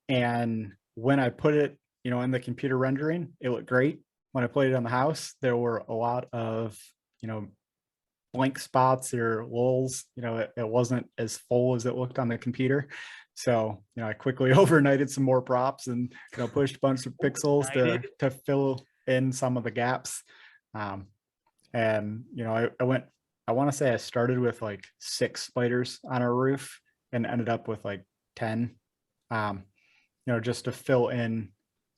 And when I put it, in the computer rendering, it looked great. When I played it on the house, there were a lot of, blank spots or lulls. It wasn't as full as it looked on the computer. So, I quickly overnighted some more props and, pushed a bunch of pixels to fill in some of the gaps. And, I want to say I started with like 6 spiders on a roof and ended up with like 10, just to fill in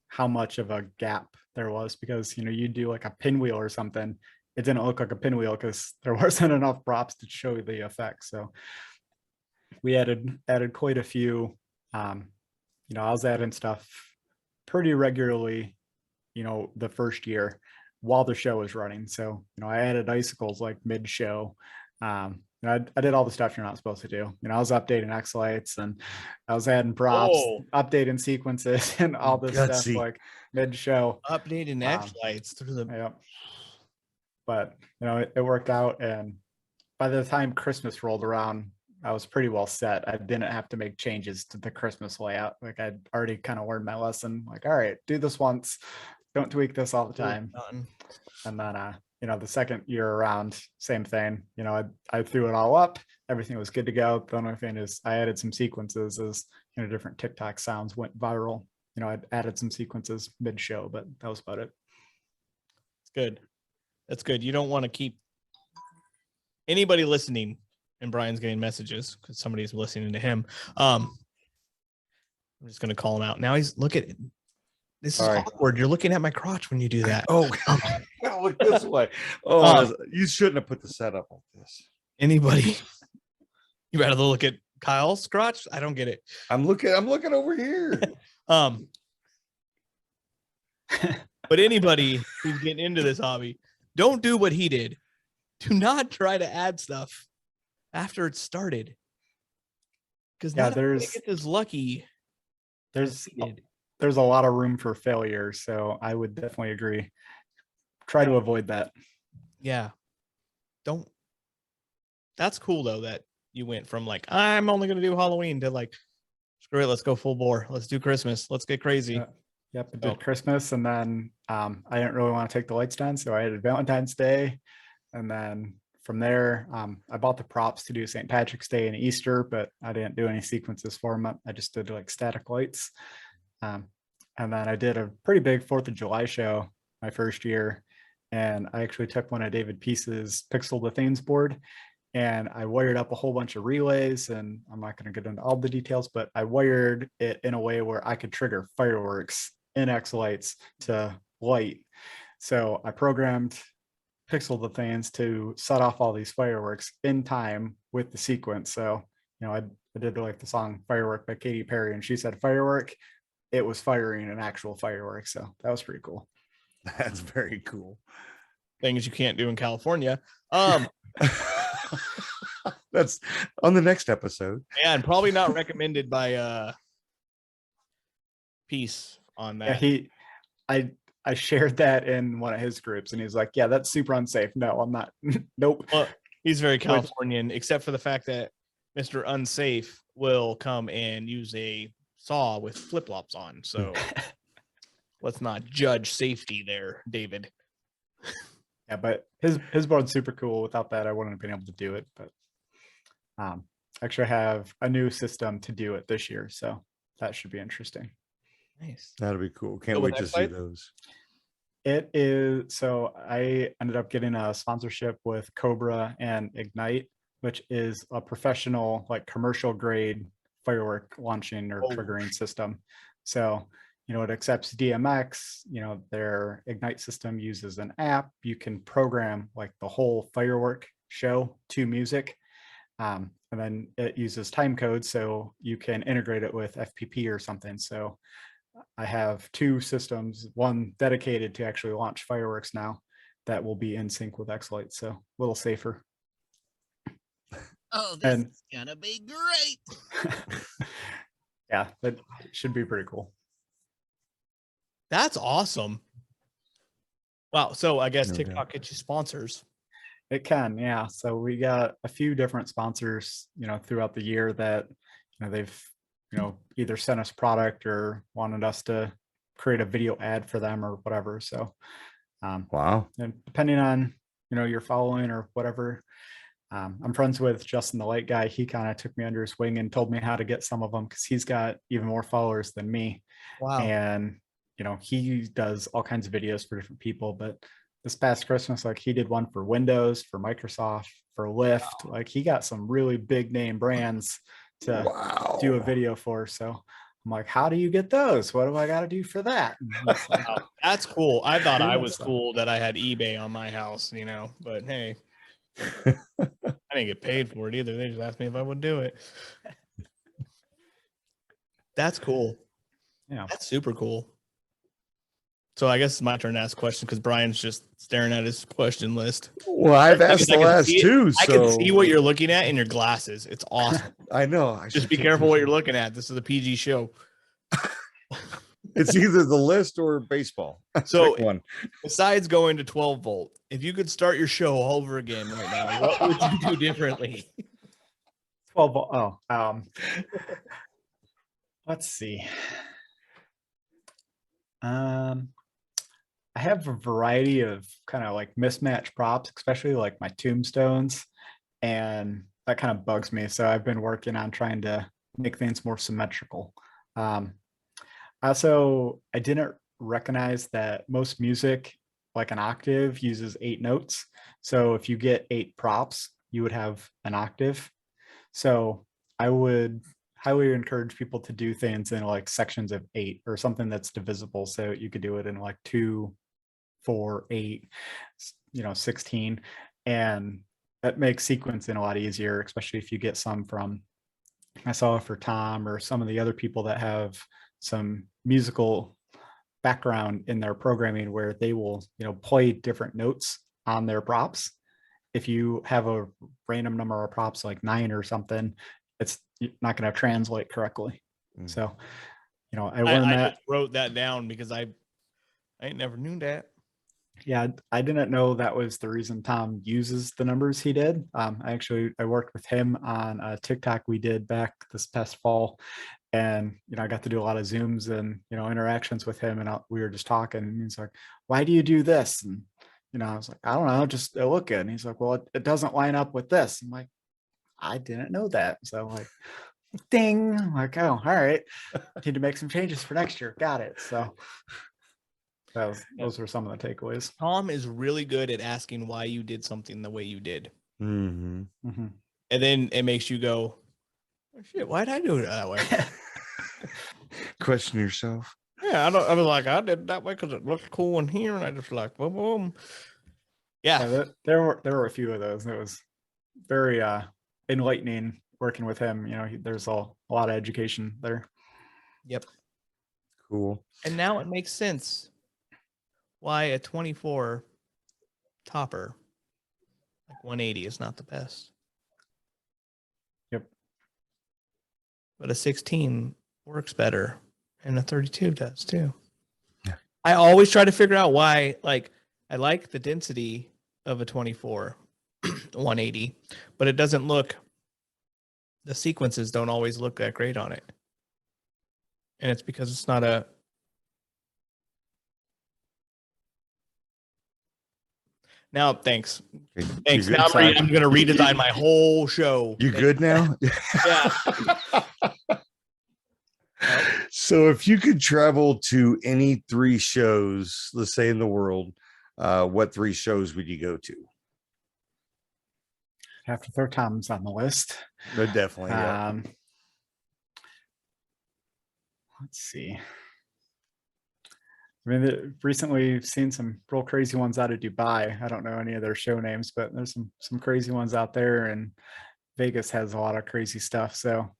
how much of a gap there was, because, you do like a pinwheel or something. It didn't look like a pinwheel because there wasn't enough props to show the effect. So we added quite a few. I was adding stuff pretty regularly, the first year while the show was running. So, I added icicles like mid-show. I did all the stuff you're not supposed to do. I was updating X lights and I was adding props, updating sequences, and all this stuff like mid-show.
Updating X lights through the.
Yeah. But it worked out, and by the time Christmas rolled around, I was pretty well set. I didn't have to make changes to the Christmas layout. Like, I'd already kind of learned my lesson. Like, all right, do this once, don't tweak this all the time. And then the second year around, same thing. I threw it all up, everything was good to go. The only thing is I added some sequences as different TikTok sounds went viral. I'd added some sequences mid-show, but that was about it.
It's good. That's good. You don't want to keep anybody listening, and Brian's getting messages because somebody's listening to him. I'm just going to call him out. Now look at it. This is awkward. You're looking at my crotch when you do that.
Oh, gotta look this way. Oh, you shouldn't have put the setup like this.
Anybody? You rather look at Kyle's crotch? I don't get it.
I'm looking over here.
But anybody who's getting into this hobby, don't do what he did. Do not try to add stuff after it's started. Because not everybody gets as lucky.
There's a lot of room for failure. So I would definitely agree. Try to avoid that.
Yeah. That's cool though, that you went from like, I'm only going to do Halloween to like, screw it, let's go full bore. Let's do Christmas. Let's get crazy.
Yep, I did Christmas, and then I didn't really want to take the lights down, so I added Valentine's Day, and then from there, I bought the props to do St. Patrick's Day and Easter, but I didn't do any sequences for them. I just did like static lights, and then I did a pretty big 4th of July show my first year, and I actually took one of David Peace's Pixel the Thames board, and I wired up a whole bunch of relays, and I'm not going to get into all the details, but I wired it in a way where I could trigger fireworks in X lights to light. So I programmed Pixel the Thames to set off all these fireworks in time with the sequence. So, I did like the song Firework by Katy Perry, and she said firework. It was firing an actual firework. So that was pretty cool.
That's very cool.
Things you can't do in California.
That's on the next episode.
Yeah, and probably not recommended by Peace on that.
Yeah, I shared that in one of his groups, and he's like, yeah, that's super unsafe. No, I'm not. Nope.
Well, he's very Californian, except for the fact that Mr. Unsafe will come and use a saw with flip-flops on. So let's not judge safety there, David.
Yeah, but his board's super cool. Without that, I wouldn't have been able to do it. But actually, I have a new system to do it this year, so that should be interesting.
Nice.
That'll be cool. Can't wait to see those.
It is. So I ended up getting a sponsorship with Cobra and Ignite, which is a professional, like commercial grade firework launching or triggering system. So, it accepts DMX, their Ignite system uses an app. You can program like the whole firework show to music. And then it uses time code, so you can integrate it with FPP or something. So I have 2 systems, one dedicated to actually launch fireworks now that will be in sync with X-Lite, so a little safer.
Oh, this is gonna be great.
Yeah, that should be pretty cool.
That's awesome. Wow. So I guess TikTok gets you sponsors.
It can, yeah. So we got a few different sponsors, throughout the year that, they've, either sent us product or wanted us to create a video ad for them or whatever. So,
wow.
and depending on, you're following or whatever. I'm friends with Justin, the light guy. He kind of took me under his wing and told me how to get some of them because he's got even more followers than me.
Wow.
And, he does all kinds of videos for different people. But this past Christmas, like he did one for Windows, for Microsoft, for Lyft. Like he got some really big name brands to do a video for. So I'm like, how do you get those? What do I got to do for that? Like,
that's cool. I thought I was cool that I had eBay on my house, but hey, I didn't get paid for it either. They just asked me if I would do it. That's cool.
Yeah.
That's super cool. So I guess it's my turn to ask a question because Brian's just staring at his question list.
Well, I've asked the last two.
I can see what you're looking at in your glasses. It's awesome.
I know.
Just be careful what you're looking at. This is a PG show.
It's either the list or baseball.
So besides going to 12 volt, if you could start your show all over again right now, what would you do differently?
12 volt. Let's see. I have a variety of kind of like mismatched props, especially like my tombstones, and that kind of bugs me. So I've been working on trying to make things more symmetrical. I didn't recognize that most music, like an octave, uses 8 notes. So if you get 8 props, you would have an octave. So I would highly encourage people to do things in like sections of 8 or something that's divisible. So you could do it in like 2, 4, 8, 16. And that makes sequencing a lot easier, especially if you get some from, I saw for Tom or some of the other people that have some musical background in their programming where they will, play different notes on their props. If you have a random number of props like 9 or something, it's not going to translate correctly. So, I learned that.
Just wrote that down because I never knew that.
Yeah, I didn't know that was the reason Tom uses the numbers he did. I worked with him on a TikTok we did back this past fall, and I got to do a lot of Zooms and interactions with him, and we were just talking. And he's like, "Why do you do this?" And I was like, "I don't know, just it look good." And he's like, "Well, it doesn't line up with this." I'm like, "I didn't know that." So like, ding! I'm like, "Oh, all right, need to make some changes for next year." Got it. So. Those were some of the takeaways.
Tom is really good at asking why you did something the way you did.
Mm-hmm.
Mm-hmm.
And then it makes you go, oh, shit, why did I do it that way?
Question yourself.
Yeah, I was like, I did it that way because it looked cool in here. And I just like, boom, boom. Yeah.
There were a few of those. It was very enlightening working with him. There's a lot of education there.
Yep.
Cool.
And now it makes sense why a 24 topper, like 180, is not the best.
Yep.
But a 16 works better, and a 32 does too.
Yeah.
I always try to figure out why. Like, I like the density of a 24 180, but it doesn't look. The sequences don't always look that great on it, and it's because it's not a. Now, thanks.
Okay.
Thanks. Now I'm going to redesign my whole show.
You good now?
Yeah.
So if you could travel to any 3 shows, let's say in the world, what 3 shows would you go to?
Have to throw Tom's on the list.
No, definitely. Yeah.
Let's see. I mean, recently we've seen some real crazy ones out of Dubai. I don't know any of their show names, but there's some crazy ones out there, and Vegas has a lot of crazy stuff. So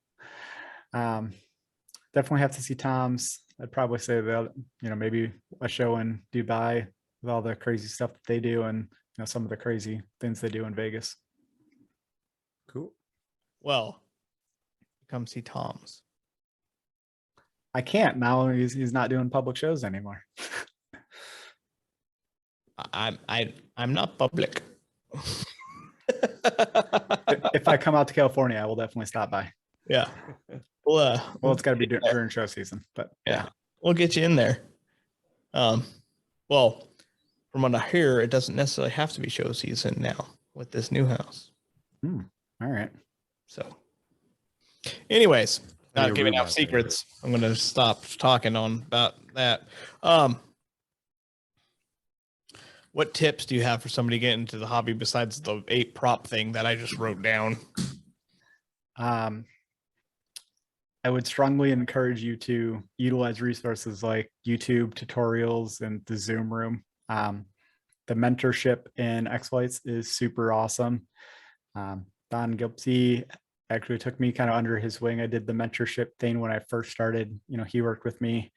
definitely have to see Tom's. I'd probably say that, maybe a show in Dubai with all the crazy stuff that they do, and some of the crazy things they do in Vegas.
Cool.
Well, come see Tom's.
I can't now. He's not doing public shows anymore.
I'm not public.
If I come out to California, I will definitely stop by.
Yeah. Well,
it's got to be during show season, but yeah,
we'll get you in there. Well, from what I hear, it doesn't necessarily have to be show season now with this new house.
All right.
So, anyways,
Any
not giving
room
out
out there.
secrets. I'm going to stop talking on about that. What tips do you have for somebody getting into the hobby besides the 8 prop thing that I just wrote down?
I would strongly encourage you to utilize resources like YouTube tutorials and the Zoom room. The mentorship in X-Flights is super awesome. Don Gilpsey actually took me kind of under his wing. I did the mentorship thing when I first started. You know, he worked with me.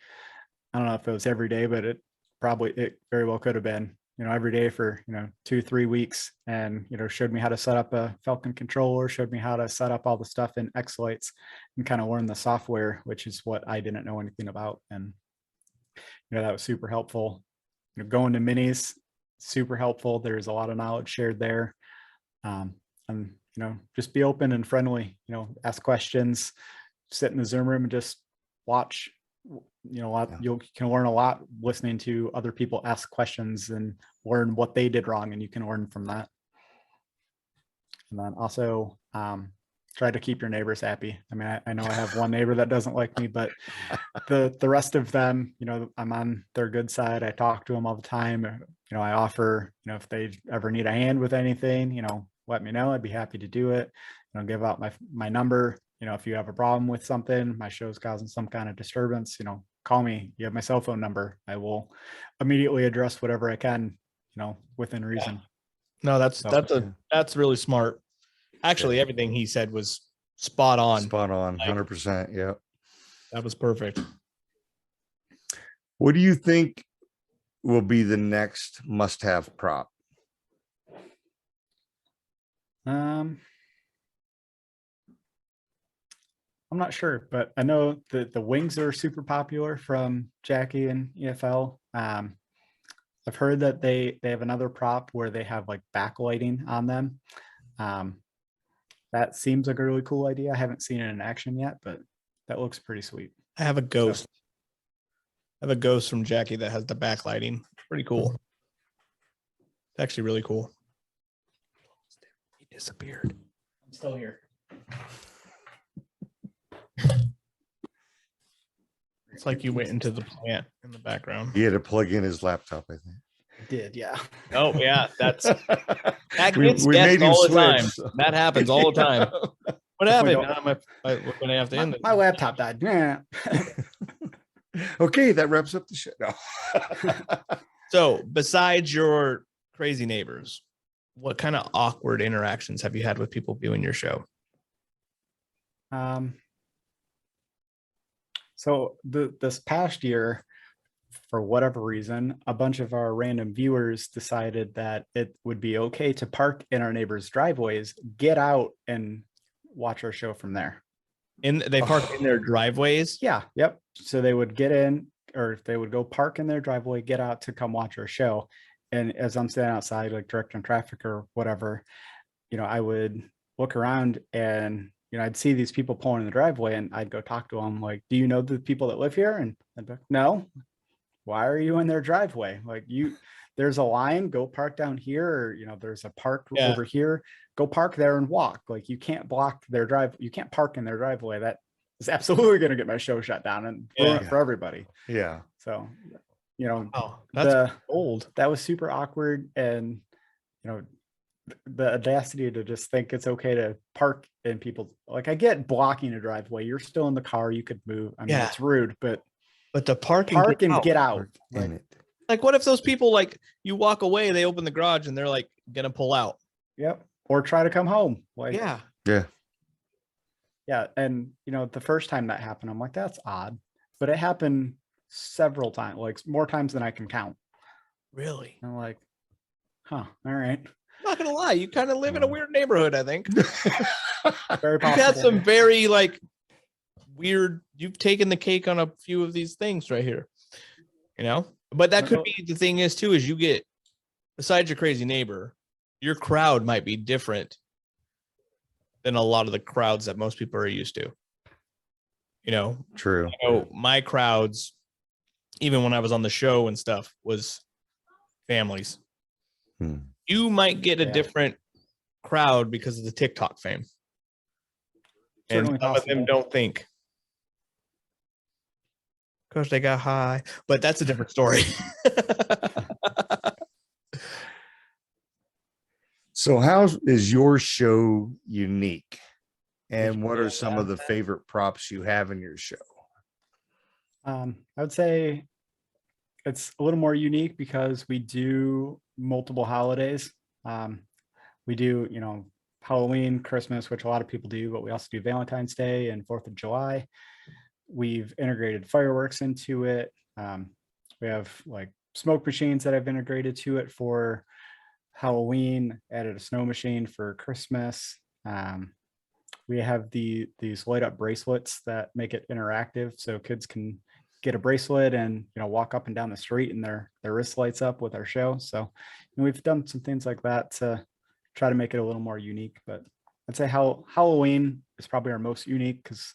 I don't know if it was every day, but it very well could have been, you know, every day for, 2-3 weeks, and, showed me how to set up a Falcon controller, showed me how to set up all the stuff in X-Flights and kind of learn the software, which is what I didn't know anything about. And, that was super helpful. Going to minis, super helpful. There's a lot of knowledge shared there. And, just be open and friendly, ask questions, sit in the Zoom room and just watch. You can learn a lot listening to other people ask questions and learn what they did wrong, and you can learn from that. And then also try to keep your neighbors happy. I mean, I know I have one neighbor that doesn't like me, but the rest of them, I'm on their good side. I talk to them all the time. I offer, if they ever need a hand with anything, let me know. I'd be happy to do it. Give out my number. If you have a problem with something, my show's causing some kind of disturbance, call me. You have my cell phone number. I will immediately address whatever I can, within reason.
No, that's really smart. Actually, everything he said was spot on.
Spot on, 100%. Yeah.
That was perfect.
What do you think will be the next must-have prop?
I'm not sure, but I know that the wings are super popular from Jackie and EFL. I've heard that they have another prop where they have like backlighting on them. That seems like a really cool idea. I haven't seen it in action yet, but that looks pretty sweet.
I have a ghost. I have a ghost from Jackie that has the backlighting. Pretty cool. It's actually really cool. He disappeared. I'm still here. It's like you went into the plant in the background.
He had to plug in his laptop, I think.
Did, yeah.
Oh yeah, that
We
gets
made him
all the time.
switch, so.
That happens all the time. What happened?
don't-
We're gonna have to end it.
My laptop died. Yeah.
Okay, that wraps up the show. No.
So, besides your crazy neighbors, what kind of awkward interactions have you had with people viewing your show?
So this past year, for whatever reason, a bunch of our random viewers decided that it would be okay to park in our neighbors' driveways, get out and watch our show from there.
They park in their driveways?
Yeah. Yep. So they would get in, or they would go park in their driveway, get out to come watch our show. And as I'm standing outside, like directing traffic or whatever, I would look around and, I'd see these people pulling in the driveway, and I'd go talk to them like, do you know the people that live here? And I'd be like, no. Why are you in their driveway? Like, there's a line, go park down here, or, there's a park over here, go park there and walk. Like, you can't block their drive. You can't park in their driveway. That is absolutely going to get my show shut down and ruin it for everybody.
Yeah.
So,
that's old.
That was super awkward. And, the audacity to just think it's okay to park in people's, like, I get blocking a driveway. You're still in the car. You could move. I mean, it's rude, but
the park
and get out.
Like, what if those people, like, you walk away, they open the garage and they're like gonna pull out?
Yep. Or try to come home. Like,
Yeah.
And the first time that happened, I'm like, that's odd. But it happened several times, like more times than I can count.
Really?
I'm like, all right.
I'm not gonna lie, you kind of live in a weird neighborhood, I think.
Very possible.
You've had some very weird, you've taken the cake on a few of these things right here. But that could be the thing is you get, besides your crazy neighbor, your crowd might be different than a lot of the crowds that most people are used to.
True.
My crowds, even when I was on the show and stuff, was families.
Hmm.
You might get a
Yeah.
different crowd because of the TikTok fame. And
Certainly
some of them
possible.
don't think. Because they got high. But that's a different story.
So how is your show unique? And what are
Yeah.
some of the favorite props you have in your show?
I would say it's a little more unique because we do multiple holidays. We do, Halloween, Christmas, which a lot of people do, but we also do Valentine's Day and 4th of July. We've integrated fireworks into it. We have like smoke machines that I've integrated to it for Halloween, added a snow machine for Christmas. We have these light up bracelets that make it interactive, so kids can get a bracelet and walk up and down the street and their wrist lights up with our show. So we've done some things like that to try to make it a little more unique. But I'd say Halloween is probably our most unique because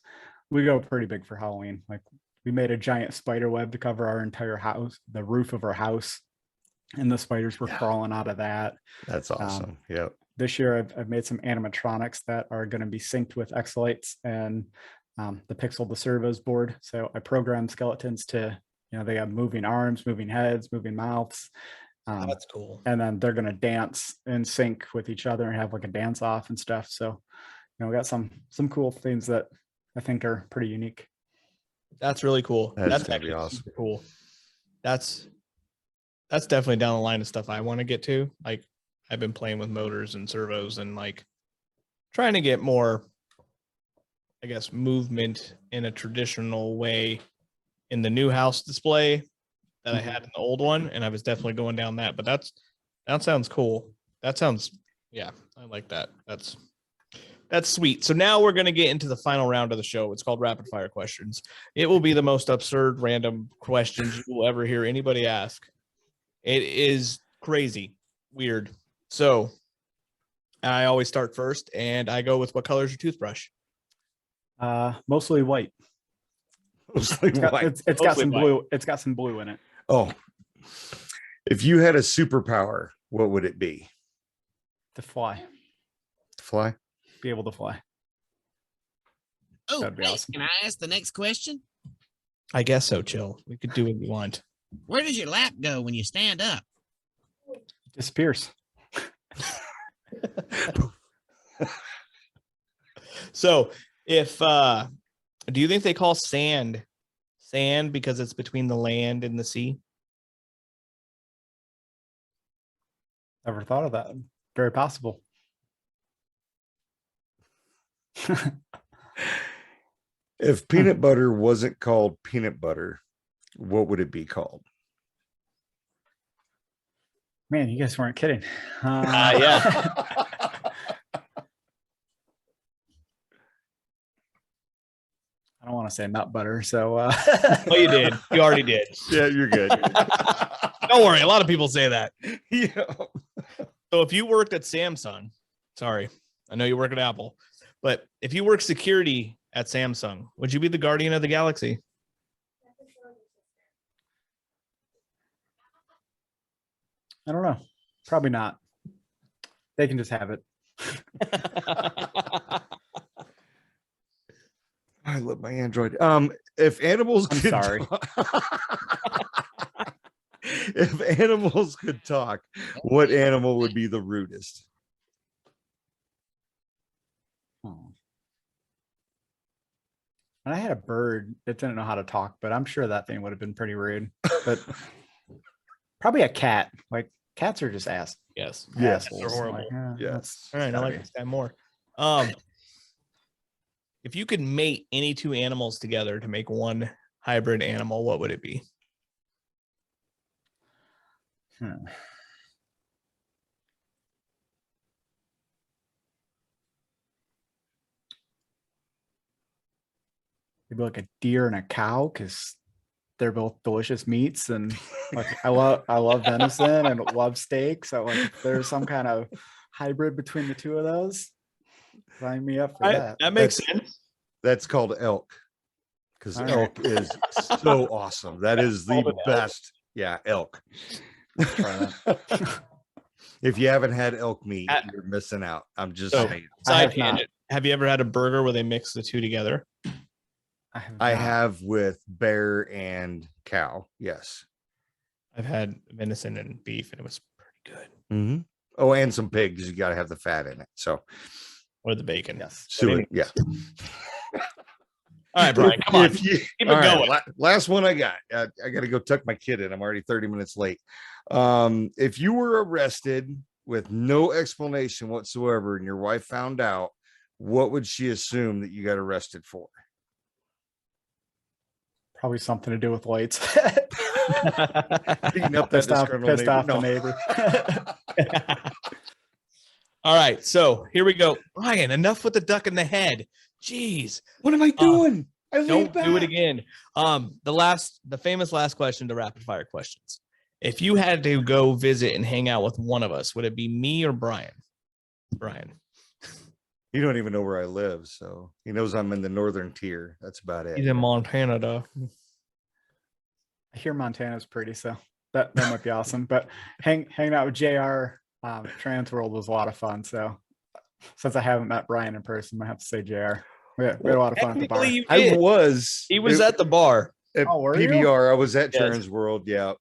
we go pretty big for Halloween. Like we made a giant spider web to cover our entire house, the roof of our house, and the spiders were crawling out of that.
That's awesome. Yep.
This year I've made some animatronics that are going to be synced with X-Lights and the Pixel to Servos board. So I programmed skeletons to, they have moving arms, moving heads, moving mouths.
That's cool.
And then they're going to dance in sync with each other and have like a dance off and stuff. So, we got some cool things that I think are pretty unique.
That's really cool.
That's gonna be
actually
awesome.
super cool. That's definitely down the line of stuff I want to get to. Like I've been playing with motors and servos and like trying to get more, I guess, movement in a traditional way in the new house display that I had in the old one. And I was definitely going down that, but that sounds cool. That sounds, yeah, I like that. That's sweet. So now we're going to get into the final round of the show. It's called rapid fire questions. It will be the most absurd, random questions you will ever hear anybody ask. It is crazy, weird. So I always start first and I go with, what color is your toothbrush?
Mostly white.
Mostly white.
It's got some blue. It's got some blue in it.
Oh, if you had a superpower, what would it be?
To fly.
Fly?
Be able to fly.
Oh,
That'd be
hey,
awesome.
can I ask the next question?
I guess so, Chill. We could do what you want.
Where does your lap go when you stand up?
Disappears.
So if do you think they call sand because it's between the land and the sea?
Never thought of that. Very possible.
If peanut butter wasn't called peanut butter, what would it be called?
Man, you guys weren't kidding.
Yeah.
I don't want to say nut butter, so
Oh, you did. You already did.
Yeah, you're good.
Don't worry. A lot of people say that.
Yeah.
So if you worked at Samsung, sorry, I know you work at Apple, but if you work security at Samsung, would you be the guardian of the galaxy?
I don't know. Probably not. They can just have it.
I love my Android. If animals
I'm
could
sorry.
if animals could talk, what animal would be the rudest?
And I had a bird that didn't know how to talk, but I'm sure that thing would have been pretty rude. But probably a cat. Like cats are just
Yes.
assholes.
They're horrible.
Like,
Yes.
All right. I
gotta
like
be.
this guy more. If you could mate any two animals together to make one hybrid animal, what would it be?
Maybe like a deer and a cow, because they're both delicious meats, and like I love venison and love steak. So like if there's some kind of hybrid between the two of those, sign me up for that.
That makes sense.
That's called elk. Because
All right.
elk is so awesome. That is the
Called an elk.
best. Yeah, elk.
Try that.
If you haven't had elk meat,
At-
you're missing out. I'm just
So-
saying.
I have
Side
not.
tangent. Have you ever had a burger where they mix the two together?
I
not.
have with bear and cow. Yes.
I've had venison and beef, and it was pretty good.
Mm-hmm. Oh, and some pigs. You got to have the fat in it. So,
Or the bacon.
Yes.
suet. Yeah.
All right, Brian, come on.
If you-
Keep it
all right,
going.
last one I got. I got to go tuck my kid in. I'm already 30 minutes late. If you were arrested with no explanation whatsoever and your wife found out, what would she assume that you got arrested for?
Probably something to do with lights.
Beating up that
pissed off
disgruntled
the neighbor.
All right, so here we go. Brian, enough with the duck in the head. Jeez.
What am I doing? I
Don't do it again. The famous last question, the rapid fire questions. If you had to go visit and hang out with one of us, would it be me or Brian? Brian.
You don't even know where I live, so he knows I'm in the northern tier. That's about it.
He's in Montana, though.
I hear Montana's pretty, so that might be awesome. But hanging out with JR Trans World was a lot of fun. So since I haven't met Brian in person, I have to say JR. We had a lot of fun at the bar.
Technically, you
I
did.
was.
He was at the bar,
at
Oh, were you?
PBR. I was at
Yes.
Trans World. Yeah,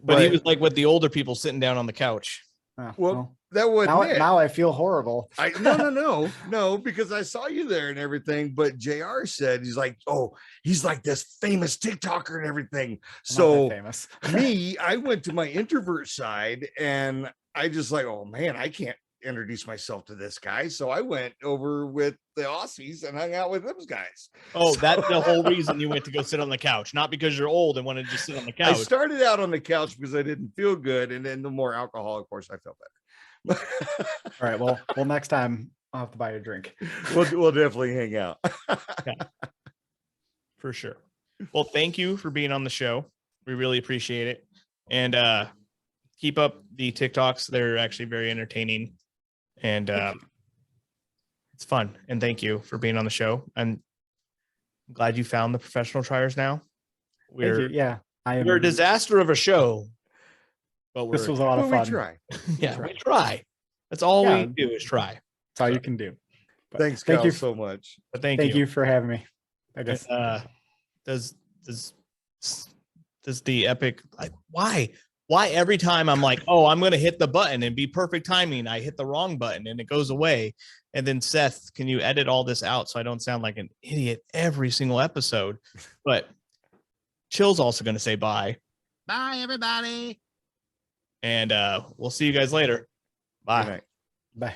but he was like with the older people sitting down on the couch.
Oh,
well, that wasn't
now,
it.
now I feel horrible.
No, because I saw you there and everything. But JR said he's like, oh, he's like this famous TikToker and everything.
I'm not that
So
famous.
me, I went to my introvert side and I just like, oh man, I can't introduce myself to this guy. So I went over with the Aussies and hung out with those guys.
Oh,
So-
that's the whole reason you went to go sit on the couch, not because you're old and wanted to just sit on the
I
couch.
started out on the couch because I didn't feel good. And then the more alcohol, of course, I felt better.
All right. Well, next time I'll have to buy you a drink.
We'll definitely hang out.
For sure. Well, thank you for being on the show. We really appreciate it. And keep up the TikToks. They're actually very entertaining. And it's fun. And thank you for being on the show. I'm glad you found the professional triers now.
Thank you. Yeah,
We're a disaster of a show. But
This was a lot of
Well,
fun.
we try.
yeah, we try. That's all
Yeah.
we do is try.
That's all you can do. But
Thanks,
thank
Kyle,
you.
so much.
But thank
Thank
you.
you for having me. I guess.
Does the epic, like, why every time I'm like, oh, I'm gonna hit the button and be perfect timing, I hit the wrong button and it goes away. And then Seth, can you edit all this out so I don't sound like an idiot every single episode? But Chill's also gonna say bye,
Bye, everybody.
and we'll see you guys later. Bye.
Good night.
Bye.